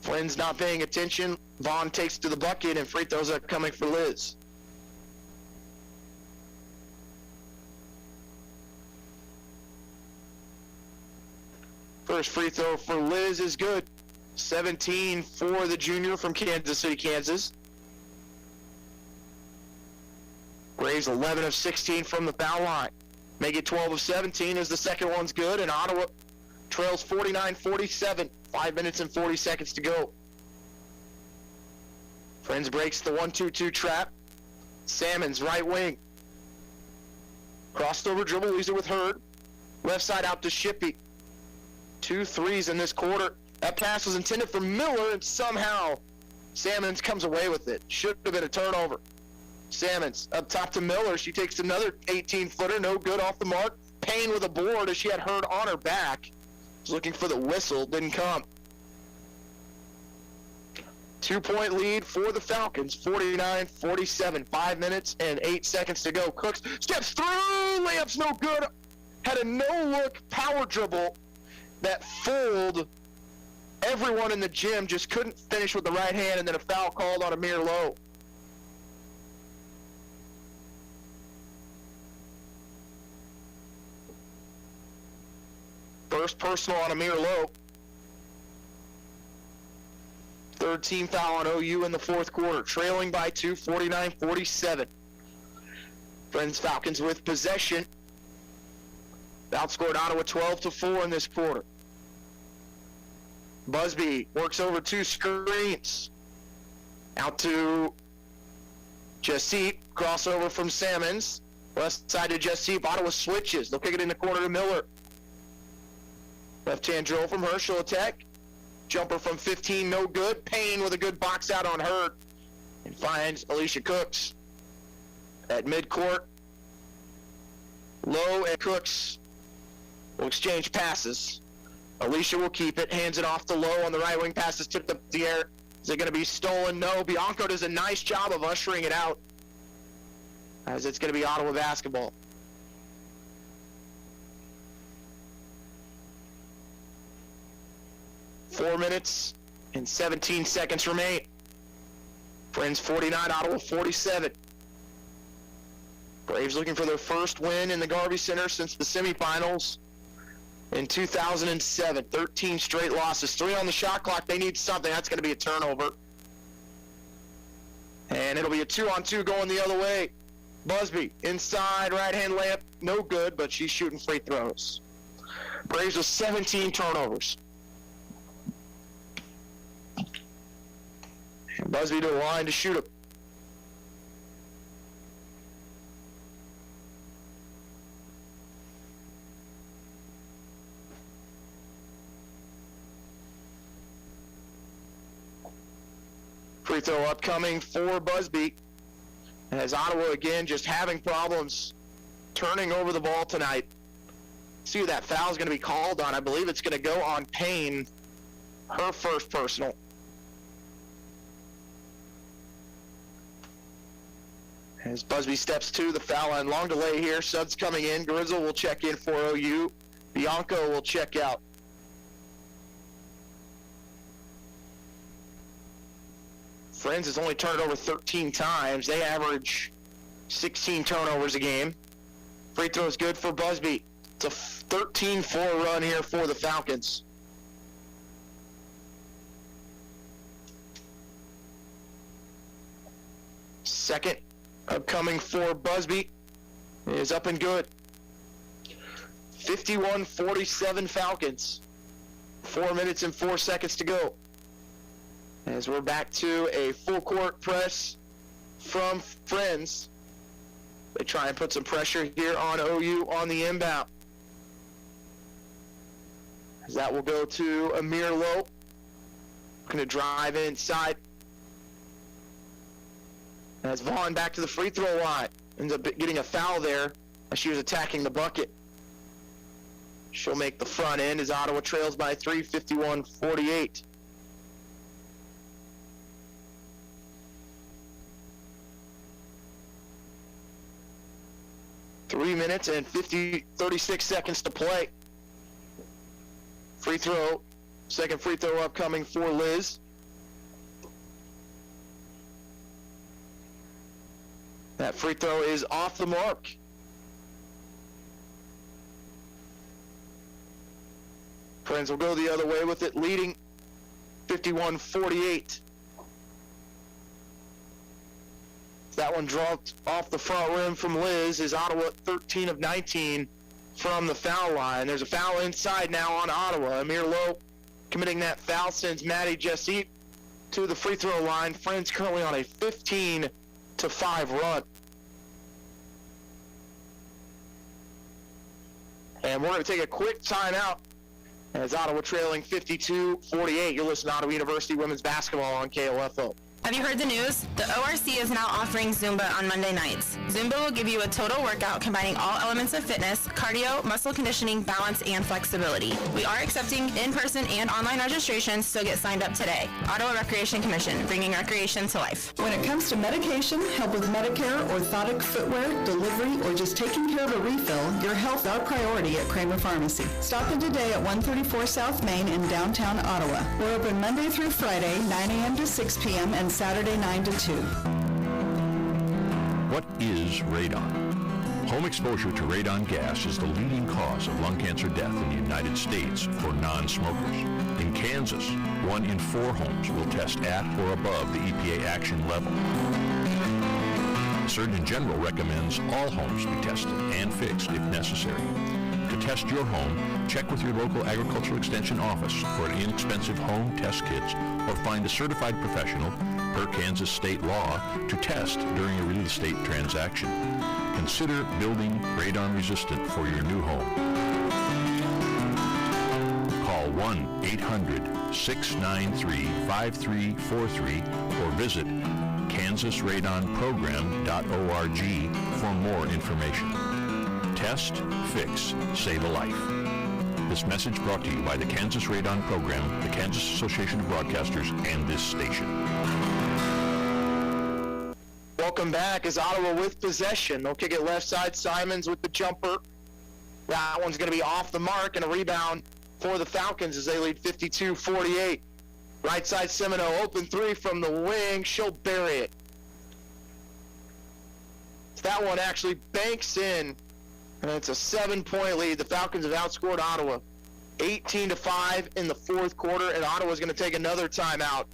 Flynn's not paying attention. Vaughn takes to the bucket, and free throws are coming for Liz. First free throw for Liz is good. 17 for the junior from Kansas City, Kansas. Braves 11 of 16 from the foul line. Make it 12 of 17 as the second one's good, and Ottawa trails 49-47. 5 minutes and 40 seconds to go. Friends breaks the 1-2-2 trap. Salmon's right wing. Crossed over dribble, leaves it with Hurd. Left side out to Shippey. 2 threes in this quarter. That pass was intended for Miller, and somehow Salmons comes away with it. Should have been a turnover. Salmons up top to Miller. She takes another 18-footer. No good off the mark. Payne with a board as she had Hurd on her back. Was looking for the whistle. Didn't come. 2-point lead for the Falcons. 49-47. 5 minutes and 8 seconds to go. Cooks steps through. Layup's no good. Had a no-look power dribble that fooled everyone in the gym. Just couldn't finish with the right hand, and then a foul called on Amir Lowe. First personal on Amir Lowe. Third team foul on OU in the fourth quarter. Trailing by 2, 49-47. Friends Falcons with possession. Outscored Ottawa 12-4 in this quarter. Busby works over 2 screens. Out to Jasip. Crossover from Salmons. Left side to Jasip. Ottawa switches. They'll kick it in the corner to Miller. Left-hand drill from her. She'll attack. Jumper from 15, no good. Payne with a good box out on her. And finds Alicia Cooks at midcourt. Lowe and Cooks will exchange passes. Alicia will keep it. Hands it off to Lowe on the right wing. Passes tipped up the air. Is it going to be stolen? No. Bianco does a nice job of ushering it out, as it's going to be Ottawa basketball. Four minutes and 17 seconds remain. Friends 49, Ottawa 47. Braves looking for their first win in the Garvey Center since the semifinals in 2007. 13 straight losses. 3 on the shot clock. They need something. That's going to be a turnover. And it'll be a 2-on-2 going the other way. Busby, inside right-hand layup, no good, but she's shooting free throws. Braves with 17 turnovers. And Busby to the line to shoot it. Free throw upcoming for Busby. As Ottawa again just having problems turning over the ball tonight. See who that foul is going to be called on. I believe it's going to go on Payne, her first personal. As Busby steps to the foul line, long delay here. Suds coming in. Grizzle will check in for OU. Bianco will check out. Friends has only turned over 13 times. They average 16 turnovers a game. Free throw is good for Busby. It's a 13-4 run here for the Falcons. Second upcoming for Busby is up and good. 51-47 Falcons. 4 minutes and 4 seconds to go. As we're back to a full court press from Friends. They try and put some pressure here on OU on the inbound. As that will go to Amir Lowe. Going to drive inside. As Vaughn back to the free throw line. Ends up getting a foul there as she was attacking the bucket. She'll make the front end as Ottawa trails by 3, 51-48. Three minutes and 36 seconds to play. Free throw. Second free throw upcoming for Liz. That free throw is off the mark. Friends will go the other way with it, leading 51-48. That one dropped off the front rim from Liz. Is Ottawa 13 of 19 from the foul line. There's a foul inside now on Ottawa. Amir Lowe committing that foul sends Maddie Jessie to the free throw line. Friends currently on a 15-5 run. And we're going to take a quick timeout as Ottawa trailing 52-48. You're listening to Ottawa University Women's Basketball on KOFO. Have you heard the news? The ORC is now offering Zumba on Monday nights. Zumba will give you a total workout combining all elements of fitness, cardio, muscle conditioning, balance, and flexibility. We are accepting in-person and online registrations, so get signed up today. Ottawa Recreation Commission, bringing recreation to life. When it comes to medication, help with Medicare, orthotic footwear, delivery, or just taking care of a refill, your health is our priority at Kramer Pharmacy. Stop in today at 134 South Main in downtown Ottawa. We're open Monday through Friday, 9 a.m. to 6 p.m. and Saturday 9 to 2. What is radon? Home exposure to radon gas is the leading cause of lung cancer death in the United States for non-smokers. In Kansas, 1 in 4 homes will test at or above the EPA action level. The Surgeon General recommends all homes be tested and fixed if necessary. To test your home, check with your local agricultural extension office for an inexpensive home test kits or find a certified professional per Kansas state law to test during a real estate transaction. Consider building radon resistant for your new home. Call 1-800-693-5343 or visit kansasradonprogram.org for more information. Test, fix, save a life. This message brought to you by the Kansas Radon Program, the Kansas Association of Broadcasters, and this station. Welcome back as Ottawa with possession. They'll kick it left side. Simons with the jumper. That one's going to be off the mark, and a rebound for the Falcons as they lead 52-48. Right side, Semino, open three from the wing. She'll bury it. That one actually banks in, and it's a 7-point lead. The Falcons have outscored Ottawa 18-5 in the fourth quarter, and Ottawa's going to take another timeout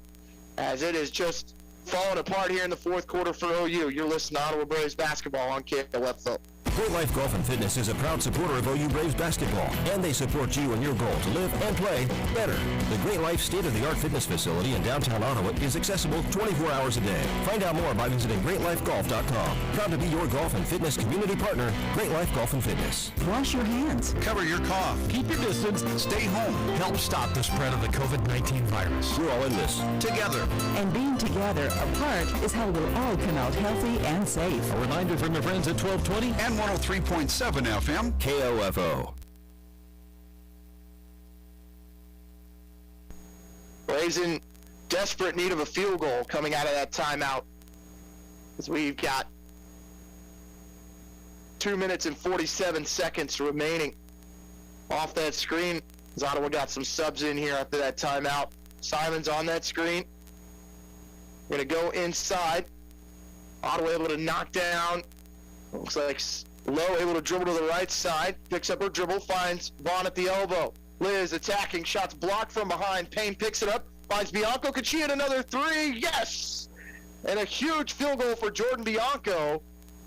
as it is just falling apart here in the fourth quarter for OU. You're listening to Ottawa Braves basketball on KLFO. Great Life Golf and Fitness is a proud supporter of OU Braves basketball, and they support you in your goal to live and play better. The Great Life state-of-the-art fitness facility in downtown Ottawa is accessible 24 hours a day. Find out more by visiting greatlifegolf.com. Proud to be your golf and fitness community partner, Great Life Golf and Fitness. Wash your hands. Cover your cough. Keep your distance. Stay home. Help stop the spread of the COVID-19 virus. We're all in this together. And being together apart is how we'll all come out healthy and safe. A reminder from your friends at 1220 And 103.7 FM. KOFO. Braves in desperate need of a field goal coming out of that timeout, as we've got 2 minutes and 47 seconds remaining. Off that screen, as Ottawa got some subs in here after that timeout. Simon's on that screen. Going to go inside. Ottawa able to knock down. Looks like Lowe able to dribble to the right side. Picks up her dribble, finds Vaughn at the elbow. Liz attacking, shots blocked from behind. Payne picks it up, finds Bianco. Could she hit another three? Yes! And a huge field goal for Jordan Bianco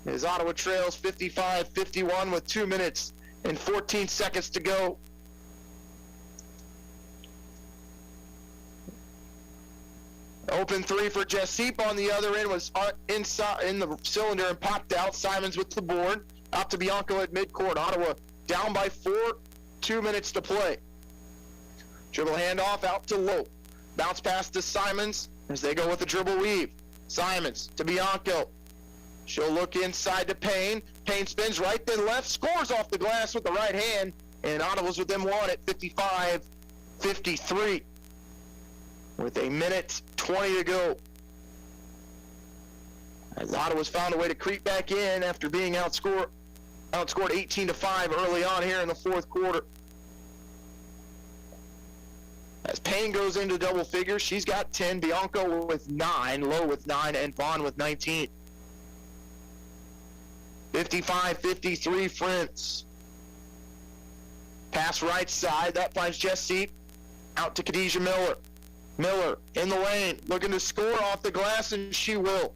as Ottawa trails 55-51 with 2 minutes and 14 seconds to go. Open three for Jesseep on the other end was inside in the cylinder and popped out. Simons with the board. Out to Bianco at midcourt. Ottawa down by 4, 2 minutes to play. Dribble handoff out to Lowe. Bounce pass to Simons as they go with the dribble weave. Simons to Bianco. She'll look inside to Payne. Payne spins right then left, scores off the glass with the right hand, and Ottawa's within one at 55-53. With a minute 20 to go. As Ottawa's found a way to creep back in after being outscored 18-5 early on here in the fourth quarter. As Payne goes into double figures, she's got 10, Bianco with 9, Lowe with 9, and Vaughn with 19. 55-53 Prince. Pass right side, that finds Jesseep. Out to Khadijah Miller. Miller in the lane, looking to score off the glass, and she will.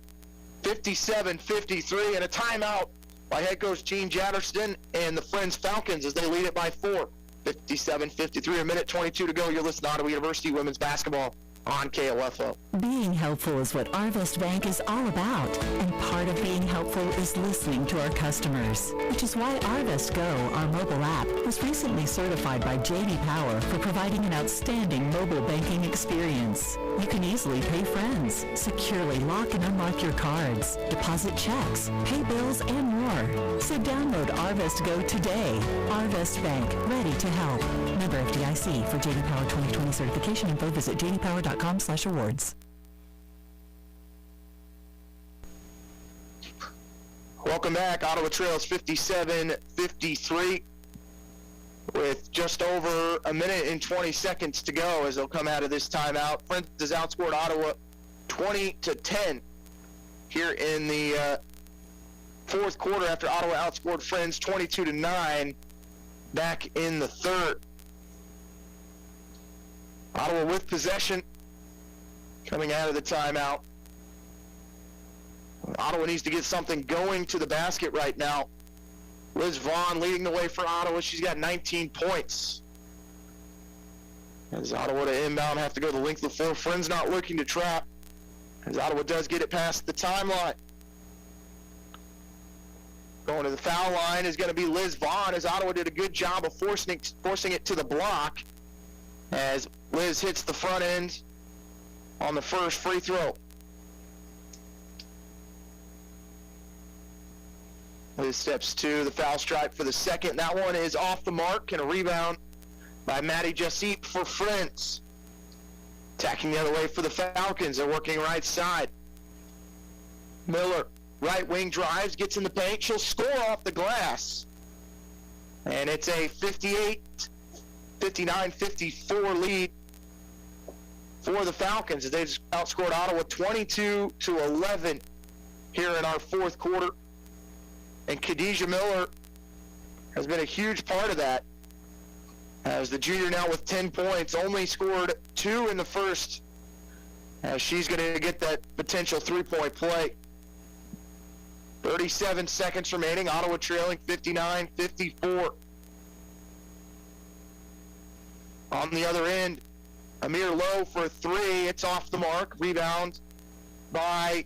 57-53, and a timeout by head coach Gene Jatterston and the Friends Falcons as they lead it by 4. 57-53, a minute 22 to go. You're listening to Ottawa University Women's Basketball on KLFO. Being helpful is what Arvest Bank is all about, and part of being helpful is listening to our customers, which is why Arvest Go, our mobile app, was recently certified by J.D. Power for providing an outstanding mobile banking experience. You can easily pay friends, securely lock and unlock your cards, deposit checks, pay bills, and more. So download Arvest Go today. Arvest Bank, ready to help. Member FDIC. For J.D. Power 2020 certification info, visit jdpower.com/awards. Welcome back. Ottawa trails 57-53 with just over a minute and 20 seconds to go as they'll come out of this timeout. Friends has outscored Ottawa 20-10 here in the fourth quarter after Ottawa outscored Friends 22-9 back in the third. Ottawa with possession coming out of the timeout. Ottawa needs to get something going to the basket right now. Liz Vaughn leading the way for Ottawa. She's got 19 points. As Ottawa to inbound have to go the length of the floor. Friends not looking to trap, as Ottawa does get it past the timeline. Going to the foul line is going to be Liz Vaughn, as Ottawa did a good job of forcing it to the block, as Liz hits the front end on the first free throw. Liz steps to the foul stripe for the second. That one is off the mark, and a rebound by Maddie Jesseep for Friends. Attacking the other way for the Falcons. They're working right side. Miller, right wing drives, gets in the paint. She'll score off the glass. And it's a 59-54 lead for the Falcons, as they've outscored Ottawa 22-11 here in our fourth quarter. And Khadijah Miller has been a huge part of that, as the junior now with 10 points, only scored 2 in the first She's going to get that potential three-point play. 37 seconds remaining. Ottawa trailing 59-54. On the other end, Amir Lowe for three. It's off the mark. Rebound by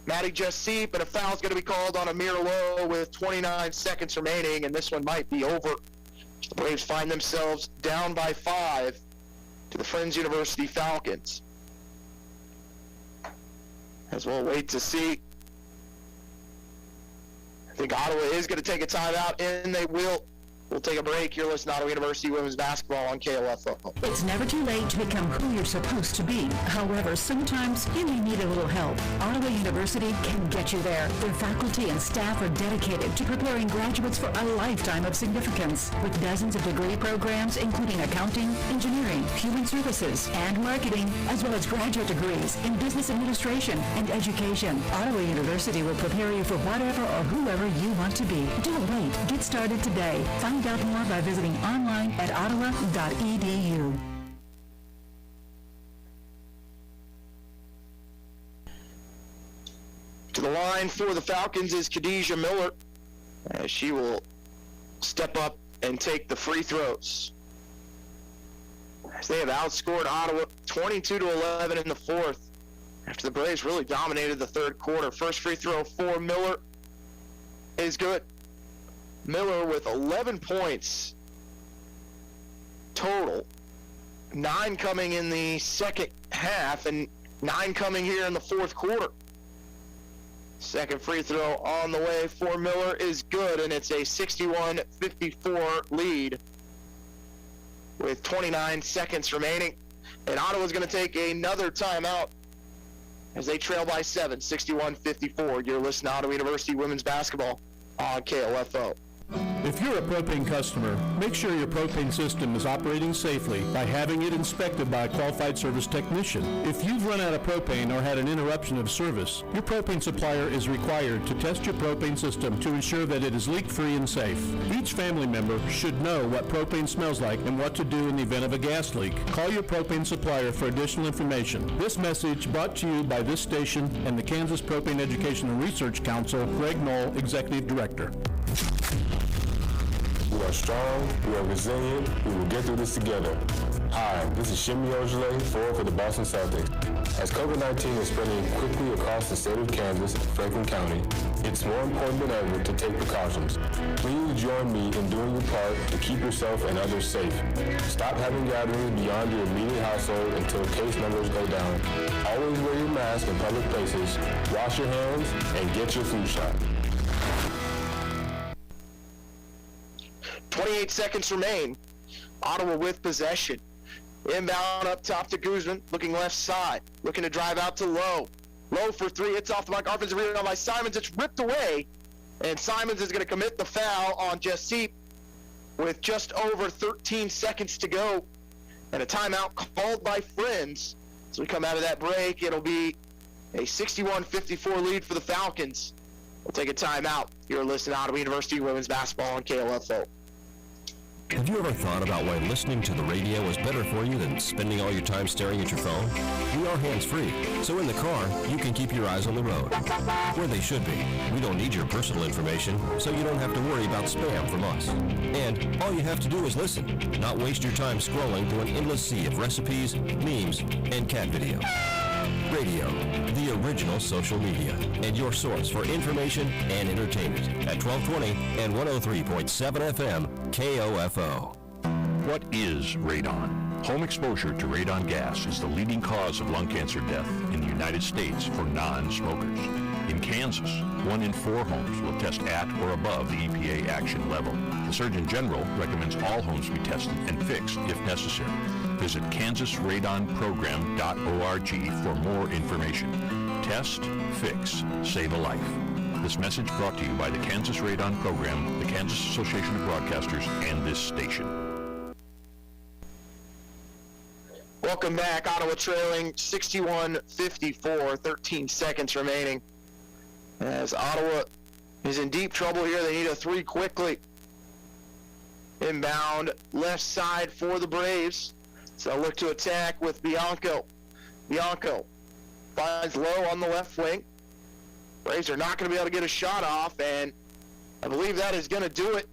Maddie Jasseep, and a foul's going to be called on Amir Lowe with 29 seconds remaining, and this one might be over. The Braves find themselves down by 5 to the Friends University Falcons. As we'll wait to see. I think Ottawa is going to take a timeout, and they will. We'll take a break. You're listening to Ottawa University Women's Basketball on KOFO. It's never too late to become who you're supposed to be. However, sometimes you may need a little help. Ottawa University can get you there. Their faculty and staff are dedicated to preparing graduates for a lifetime of significance. With dozens of degree programs, including accounting, engineering, human services, and marketing, as well as graduate degrees in business administration and education, Ottawa University will prepare you for whatever or whoever you want to be. Don't wait. Get started today. Find out more by visiting online at ottawa.edu. To the line for the Falcons is Khadijah Miller. She will step up and take the free throws. As they have outscored Ottawa 22-11 in the fourth, after the Braves really dominated the third quarter. First free throw for Miller is good. Miller with 11 points total, 9 coming in the second half and 9 coming here in the fourth quarter. Second free throw on the way for Miller is good, and it's a 61-54 lead with 29 seconds remaining. And Ottawa's going to take another timeout as they trail by 7, 61-54. You're listening to Ottawa University Women's Basketball on KOFO. If you're a propane customer, make sure your propane system is operating safely by having it inspected by a qualified service technician. If you've run out of propane or had an interruption of service, your propane supplier is required to test your propane system to ensure that it is leak-free and safe. Each family member should know what propane smells like and what to do in the event of a gas leak. Call your propane supplier for additional information. This message brought to you by this station and the Kansas Propane Education and Research Council, Greg Knoll, Executive Director. We are strong, we are resilient, we will get through this together. Hi, this is Shimi Ojale, forward for the Boston Celtics. As COVID-19 is spreading quickly across the state of Kansas and Franklin County, it's more important than ever to take precautions. Please join me in doing your part to keep yourself and others safe. Stop having gatherings beyond your immediate household until case numbers go down. Always wear your mask in public places, wash your hands, and get your flu shot. 28 seconds remain. Ottawa with possession. Inbound up top to Guzman, looking left side, looking to drive out to Lowe. Lowe for three, it's off the mark. Offensive rebound by Simons. It's ripped away, and Simons is going to commit the foul on Jasseep with just over 13 seconds to go, and a timeout called by Friends. As we come out of that break, it'll be a 61-54 lead for the Falcons. We'll take a timeout. You're listening to Ottawa University Women's Basketball on KLFO. Have you ever thought about why listening to the radio is better for you than spending all your time staring at your phone? We are hands-free, so in the car, you can keep your eyes on the road, where they should be. We don't need your personal information, so you don't have to worry about spam from us. And all you have to do is listen, not waste your time scrolling through an endless sea of recipes, memes, and cat videos. Radio, the original social media, and your source for information and entertainment at 1220 and 103.7 FM KOFO. What is radon? Home exposure to radon gas is the leading cause of lung cancer death in the United States for non-smokers. In Kansas, 1 in 4 homes will test at or above the EPA action level. The Surgeon General recommends all homes be tested and fixed if necessary. Visit kansasradonprogram.org for more information. Test, fix, save a life. This message brought to you by the Kansas Radon Program, the Kansas Association of Broadcasters, and this station. Welcome back. Ottawa trailing 61-54, 13 seconds remaining. As Ottawa is in deep trouble here, they need a 3 quickly. Inbound left side for the Braves. So look to attack with Bianco. Bianco finds Lowe on the left wing. Braves are not going to be able to get a shot off, and I believe that is going to do it.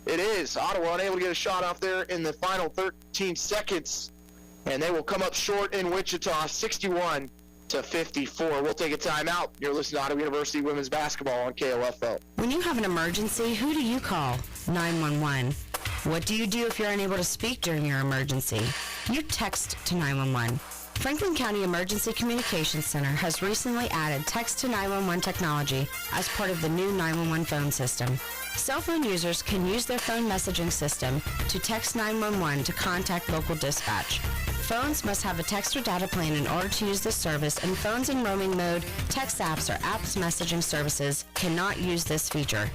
It is. Ottawa unable to get a shot off there in the final 13 seconds, and they will come up short in Wichita, 61-54. We'll take a timeout. You're listening to Ottawa University Women's Basketball on KOFO. When you have an emergency, who do you call? 911. What do you do if you're unable to speak during your emergency? You text to 911. Franklin County Emergency Communications Center has recently added text to 911 technology as part of the new 911 phone system. Cell phone users can use their phone messaging system to text 911 to contact local dispatch. Phones must have a text or data plan in order to use this service, and phones in roaming mode, text apps, or apps messaging services cannot use this feature.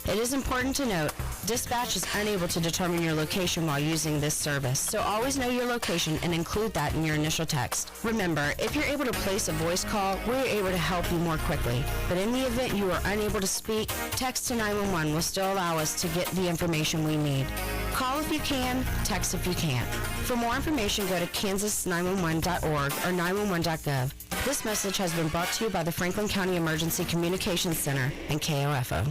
It is important to note, dispatch is unable to determine your location while using this service, so always know your location and include that in your initial text. Remember, if you're able to place a voice call, we're able to help you more quickly. But in the event you are unable to speak, text to 911 will still allow us to get the information we need. Call if you can, text if you can't. For more information, go to kansas911.org or 911.gov. This message has been brought to you by the Franklin County Emergency Communications Center and KOFO.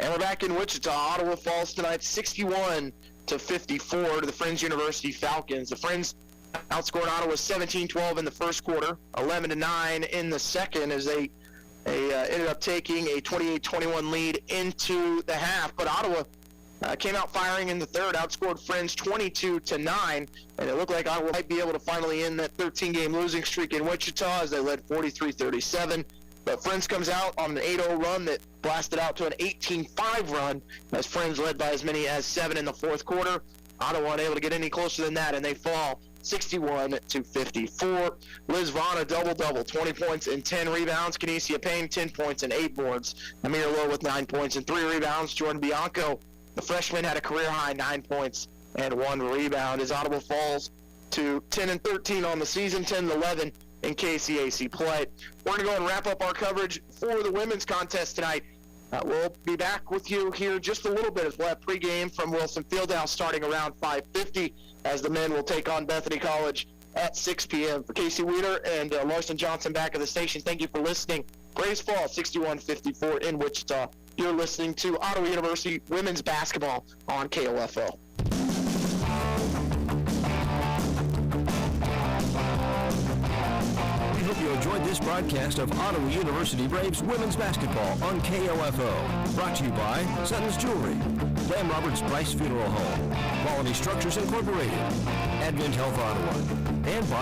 And we're back in Wichita. Ottawa falls tonight 61-54 to the Friends University Falcons. The Friends outscored Ottawa 17-12 in the first quarter, 11-9 in the second, as they ended up taking a 28-21 lead into the half. But Ottawa came out firing in the third, outscored Friends 22-9, and it looked like Ottawa might be able to finally end that 13-game losing streak in Wichita as they led 43-37. But Friends comes out on an 8-0 run that blasted out to an 18-5 run as Friends led by as many as 7 in the fourth quarter. Ottawa unable to get any closer than that, and they fall 61-54. Liz Vaughn, a double-double, 20 points and 10 rebounds. Kinesia Payne, 10 points and 8 boards. Amir Lowe with 9 points and 3 rebounds. Jordan Bianco, the freshman, had a career-high 9 points and 1 rebound as Ottawa falls to 10-13 on the season, 10-11 in KCAC play. We're going to go and wrap up our coverage for the women's contest tonight. We'll be back with you here just a little bit as we'll have pregame from Wilson Fieldhouse starting around 5:50 as the men will take on Bethany College at 6 p.m. For Casey Weeder and Larson Johnson back at the station, thank you for listening. Braves fall 61-54 in Wichita. You're listening to Ottawa University Women's Basketball on KOFO. We hope you enjoyed this broadcast of Ottawa University Braves Women's Basketball on KOFO. Brought to you by Sutton's Jewelry, Lamb Roberts Price Funeral Home, Quality Structures Incorporated, Advent Health Ottawa, and by